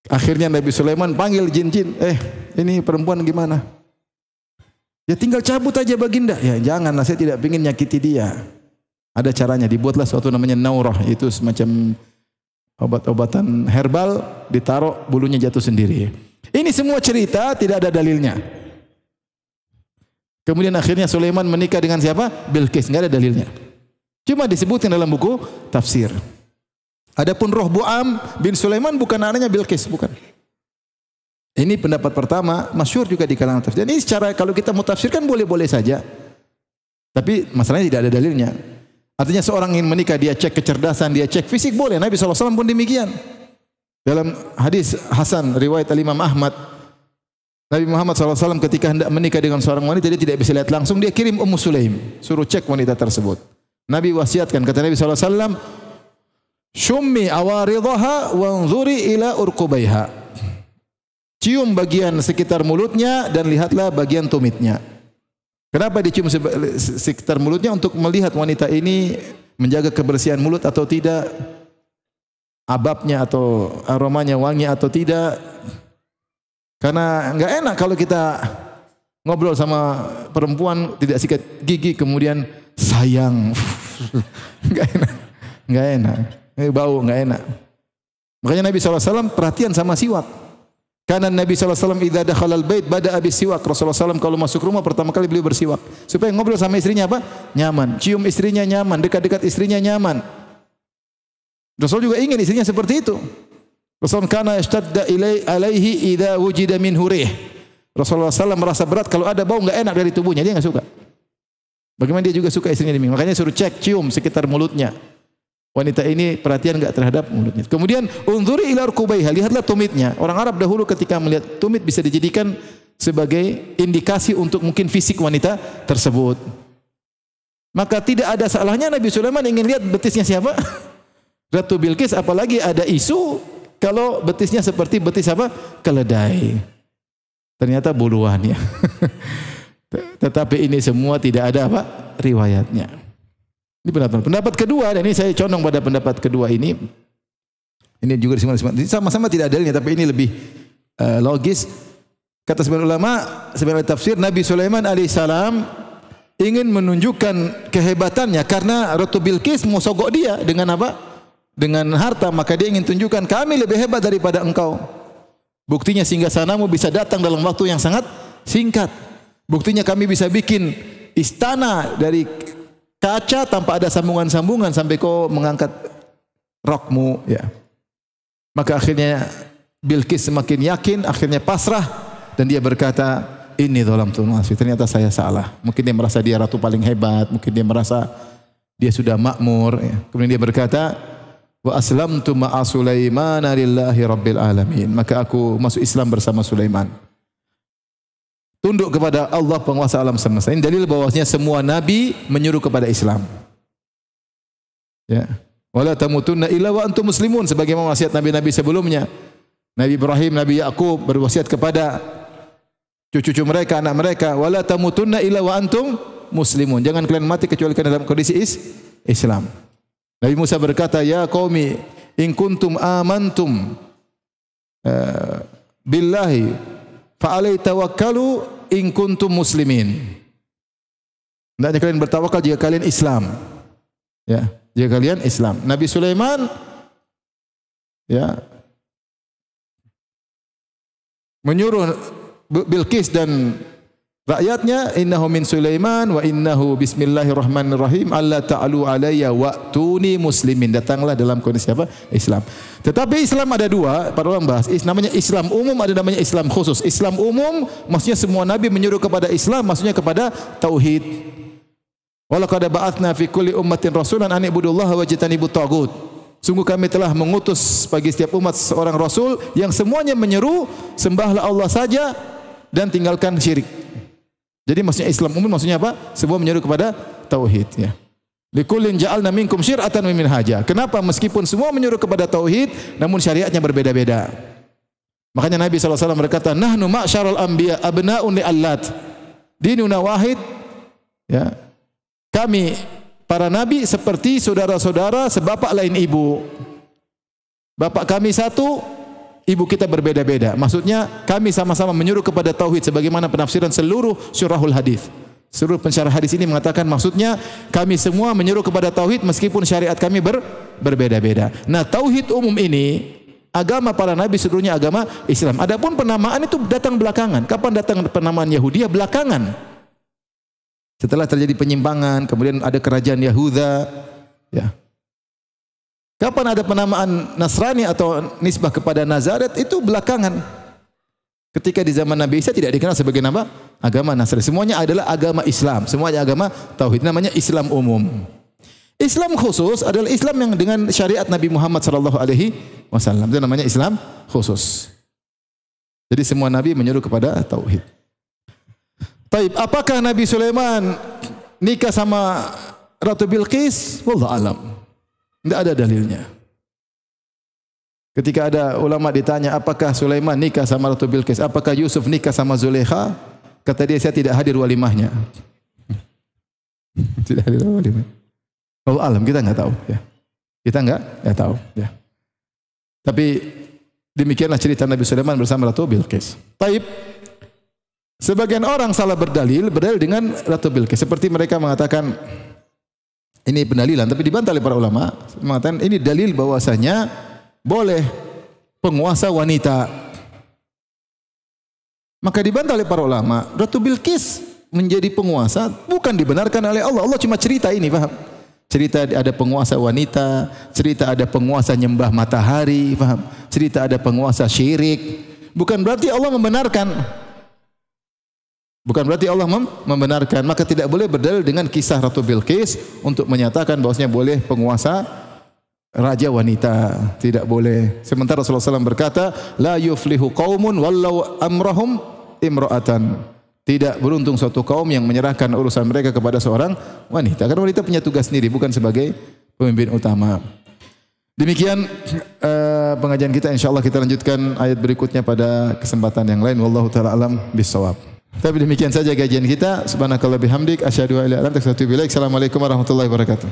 Akhirnya Nabi Sulaiman panggil jin-jin, ini perempuan gimana? Ya tinggal cabut aja baginda. Ya janganlah, saya tidak ingin nyakiti dia. Ada caranya, dibuatlah suatu namanya naurah, itu semacam obat-obatan herbal, ditaruh bulunya jatuh sendiri. Ini semua cerita tidak ada dalilnya. Kemudian akhirnya Sulaiman menikah dengan siapa? Bilqis, enggak ada dalilnya. Cuma disebutkan dalam buku tafsir. Adapun Rohboam bin Sulaiman bukan anaknya Bilqis, bukan. Ini pendapat pertama, masyhur juga di kalangan tafsir. Ini secara kalau kita mau tafsirkan boleh-boleh saja. Tapi masalahnya tidak ada dalilnya. Artinya seorang ingin menikah, dia cek kecerdasan, dia cek fisik, boleh. Nabi SAW pun demikian. Dalam hadis Hasan riwayat Imam Ahmad, Nabi Muhammad SAW ketika hendak menikah dengan seorang wanita, dia tidak bisa lihat langsung, dia kirim Ummu Sulaim, suruh cek wanita tersebut. Nabi wasiatkan, kata Nabi SAW, "Shummi awaridhaha wanzuri ila urqubaiha." Cium bagian sekitar mulutnya dan lihatlah bagian tumitnya. Kenapa dicium sekitar mulutnya? Untuk melihat wanita ini menjaga kebersihan mulut atau tidak, ababnya atau aromanya wangi atau tidak. Karena enggak enak kalau kita ngobrol sama perempuan tidak sikat gigi kemudian sayang. Enggak enak. Enggak enak. Bau enggak enak. Makanya Nabi SAW perhatian sama siwak. Karena Nabi SAW idza dakhala al-bait bada'a bis-siwak. Rasulullah SAW kalau masuk rumah pertama kali beliau bersiwak supaya ngobrol sama istrinya apa? Nyaman. Cium istrinya nyaman, dekat-dekat istrinya nyaman. Rasul juga ingin istrinya seperti itu. Rasul kana yashtadda alaihi idza wujida minhu rih. Rasulullah SAW merasa berat kalau ada bau enggak enak dari tubuhnya, dia enggak suka. Bagaimana dia juga suka istrinya demikian. Makanya suruh cek, cium sekitar mulutnya. Wanita ini perhatian enggak terhadap mulutnya. Kemudian unzuri ila rukubaiha, lihatlah tumitnya. Orang Arab dahulu ketika melihat tumit bisa dijadikan sebagai indikasi untuk mungkin fisik wanita tersebut. Maka tidak ada salahnya Nabi Sulaiman ingin lihat betisnya siapa? Ratu Bilqis, apalagi ada isu kalau betisnya seperti betis apa? Keledai. Ternyata buluannya. Tetapi ini semua tidak ada apa? Riwayatnya. Ini pendapat kedua, dan ini saya condong pada pendapat kedua ini. Ini juga sama-sama tidak ada dalilnya, tapi ini lebih logis. Kata sebagian ulama, sebagian tafsir, Nabi Sulaiman alaihissalam ingin menunjukkan kehebatannya karena Ratu Bilqis mau sogok dia dengan apa? Dengan harta, maka dia ingin tunjukkan kami lebih hebat daripada engkau. Buktinya singgasanamu bisa datang dalam waktu yang sangat singkat. Buktinya kami bisa bikin istana dari kaca tanpa ada sambungan-sambungan sampai kau mengangkat rokmu. Ya. Maka akhirnya Bilqis semakin yakin, akhirnya pasrah dan dia berkata, ini dhalamtu nafsi, ternyata saya salah. Mungkin dia merasa dia ratu paling hebat, mungkin dia merasa dia sudah makmur. Ya. Kemudian dia berkata, wa aslamtu ma'a Sulaiman lillahi rabbil alamin. Maka aku masuk Islam bersama Sulaiman. Tunduk kepada Allah penguasa alam semesta. Ini dalil bahwasanya semua nabi menyuruh kepada Islam. Ya. Wala tamutunna illa wa antum muslimun, sebagaimana wasiat nabi-nabi sebelumnya. Nabi Ibrahim, Nabi Yakub berwasiat kepada cucu-cucu mereka, anak mereka, wala tamutunna illa wa antum muslimun. Jangan kalian mati kecuali dalam kondisi Islam. Nabi Musa berkata, ya qaumi in kuntum amantum billahi fa alaihi tawakkalu in kuntum muslimin. Hendaknya kalian bertawakal jika kalian Islam. Ya, jika kalian Islam. Nabi Sulaiman ya menyuruh Bilqis dan rakyatnya, innahu min Sulaiman wa innahu bismillahirrahmanirrahim alla ta'alu alayya wa'tuni muslimin. Datanglah dalam kondisi apa? Islam. Tetapi Islam ada dua, para ulama bahas. Namanya Islam umum, ada namanya Islam khusus. Islam umum maksudnya semua nabi menyuruh kepada Islam, maksudnya kepada tauhid. Walaqad ba'atsna fi kulli ummatin rasulan an ibudullaha wajtanibut taghut. Sungguh kami telah mengutus bagi setiap umat seorang rasul yang semuanya menyeru sembahlah Allah saja dan tinggalkan syirik. Jadi maksudnya Islam umum maksudnya apa? Semua menyeru kepada tauhid ya. Likullin ja'alna minkum syir'atan wa minhaja. Kenapa? Meskipun semua menyeru kepada tauhid namun syariatnya berbeda-beda. Makanya Nabi SAW berkata, nahnu ma'syarul anbiya abna'un li'allat. Dinuna wahid. Ya. Kami para nabi seperti saudara-saudara sebapak lain ibu. Bapak kami satu, ibu kita berbeda-beda. Maksudnya kami sama-sama menyuruh kepada tauhid sebagaimana penafsiran seluruh syurahul hadis. Seluruh pensyarah hadis ini mengatakan maksudnya kami semua menyuruh kepada tauhid meskipun syariat kami berbeda-beda. Nah, tauhid umum ini agama para nabi seluruhnya agama Islam. Adapun penamaan itu datang belakangan. Kapan datang penamaan Yahudi? Belakangan. Setelah terjadi penyimpangan, kemudian ada kerajaan Yahuda, ya. Kapan ada penamaan Nasrani atau nisbah kepada Nazaret? Itu belakangan. Ketika di zaman Nabi Isa tidak dikenal sebagai nama agama Nasrani. Semuanya adalah agama Islam. Semuanya agama tauhid. Namanya Islam umum. Islam khusus adalah Islam yang dengan syariat Nabi Muhammad SAW. Itu namanya Islam khusus. Jadi semua Nabi menyuruh kepada tauhid. Taib, apakah Nabi Sulaiman nikah sama Ratu Bilqis? Wallahu alam. Tidak ada dalilnya. Ketika ada ulama ditanya, apakah Sulaiman nikah sama Ratu Bilqis? Apakah Yusuf nikah sama Zulekha? Kata dia, saya tidak hadir walimahnya. Tidak hadir walimah. Wallahu alam, kita enggak tahu. Ya. Kita enggak tahu. Ya. Tapi demikianlah cerita Nabi Sulaiman bersama Ratu Bilqis. Taib. Sebagian orang salah berdalil dengan Ratu Bilqis. Seperti mereka mengatakan, ini pendalilan, tapi dibantah oleh para ulama. Mengatakan ini dalil bahwasanya boleh penguasa wanita. Maka dibantah oleh para ulama, Ratu Bilqis menjadi penguasa bukan dibenarkan oleh Allah. Allah cuma cerita ini, paham? Cerita ada penguasa wanita, cerita ada penguasa nyembah matahari, paham? Cerita ada penguasa syirik. Bukan berarti Allah membenarkan. Bukan berarti Allah membenarkan. Maka tidak boleh berdalil dengan kisah Ratu Bilqis untuk menyatakan bahwasanya boleh penguasa raja wanita. Tidak boleh. Sementara Rasulullah SAW berkata, la yuflihu qaumun wallau amrahum imra'atan. Tidak beruntung suatu kaum yang menyerahkan urusan mereka kepada seorang wanita. Karena wanita punya tugas sendiri, bukan sebagai pemimpin utama. Demikian pengajian kita. InsyaAllah kita lanjutkan ayat berikutnya pada kesempatan yang lain. Wallahu ta'ala alam bisawab. Tapi demikian saja kajian kita. Subhanakallah bihamdik. Asyhadu an la ilaha illa anta astaghfiruka wa atubu ilaik. Assalamualaikum warahmatullahi wabarakatuh.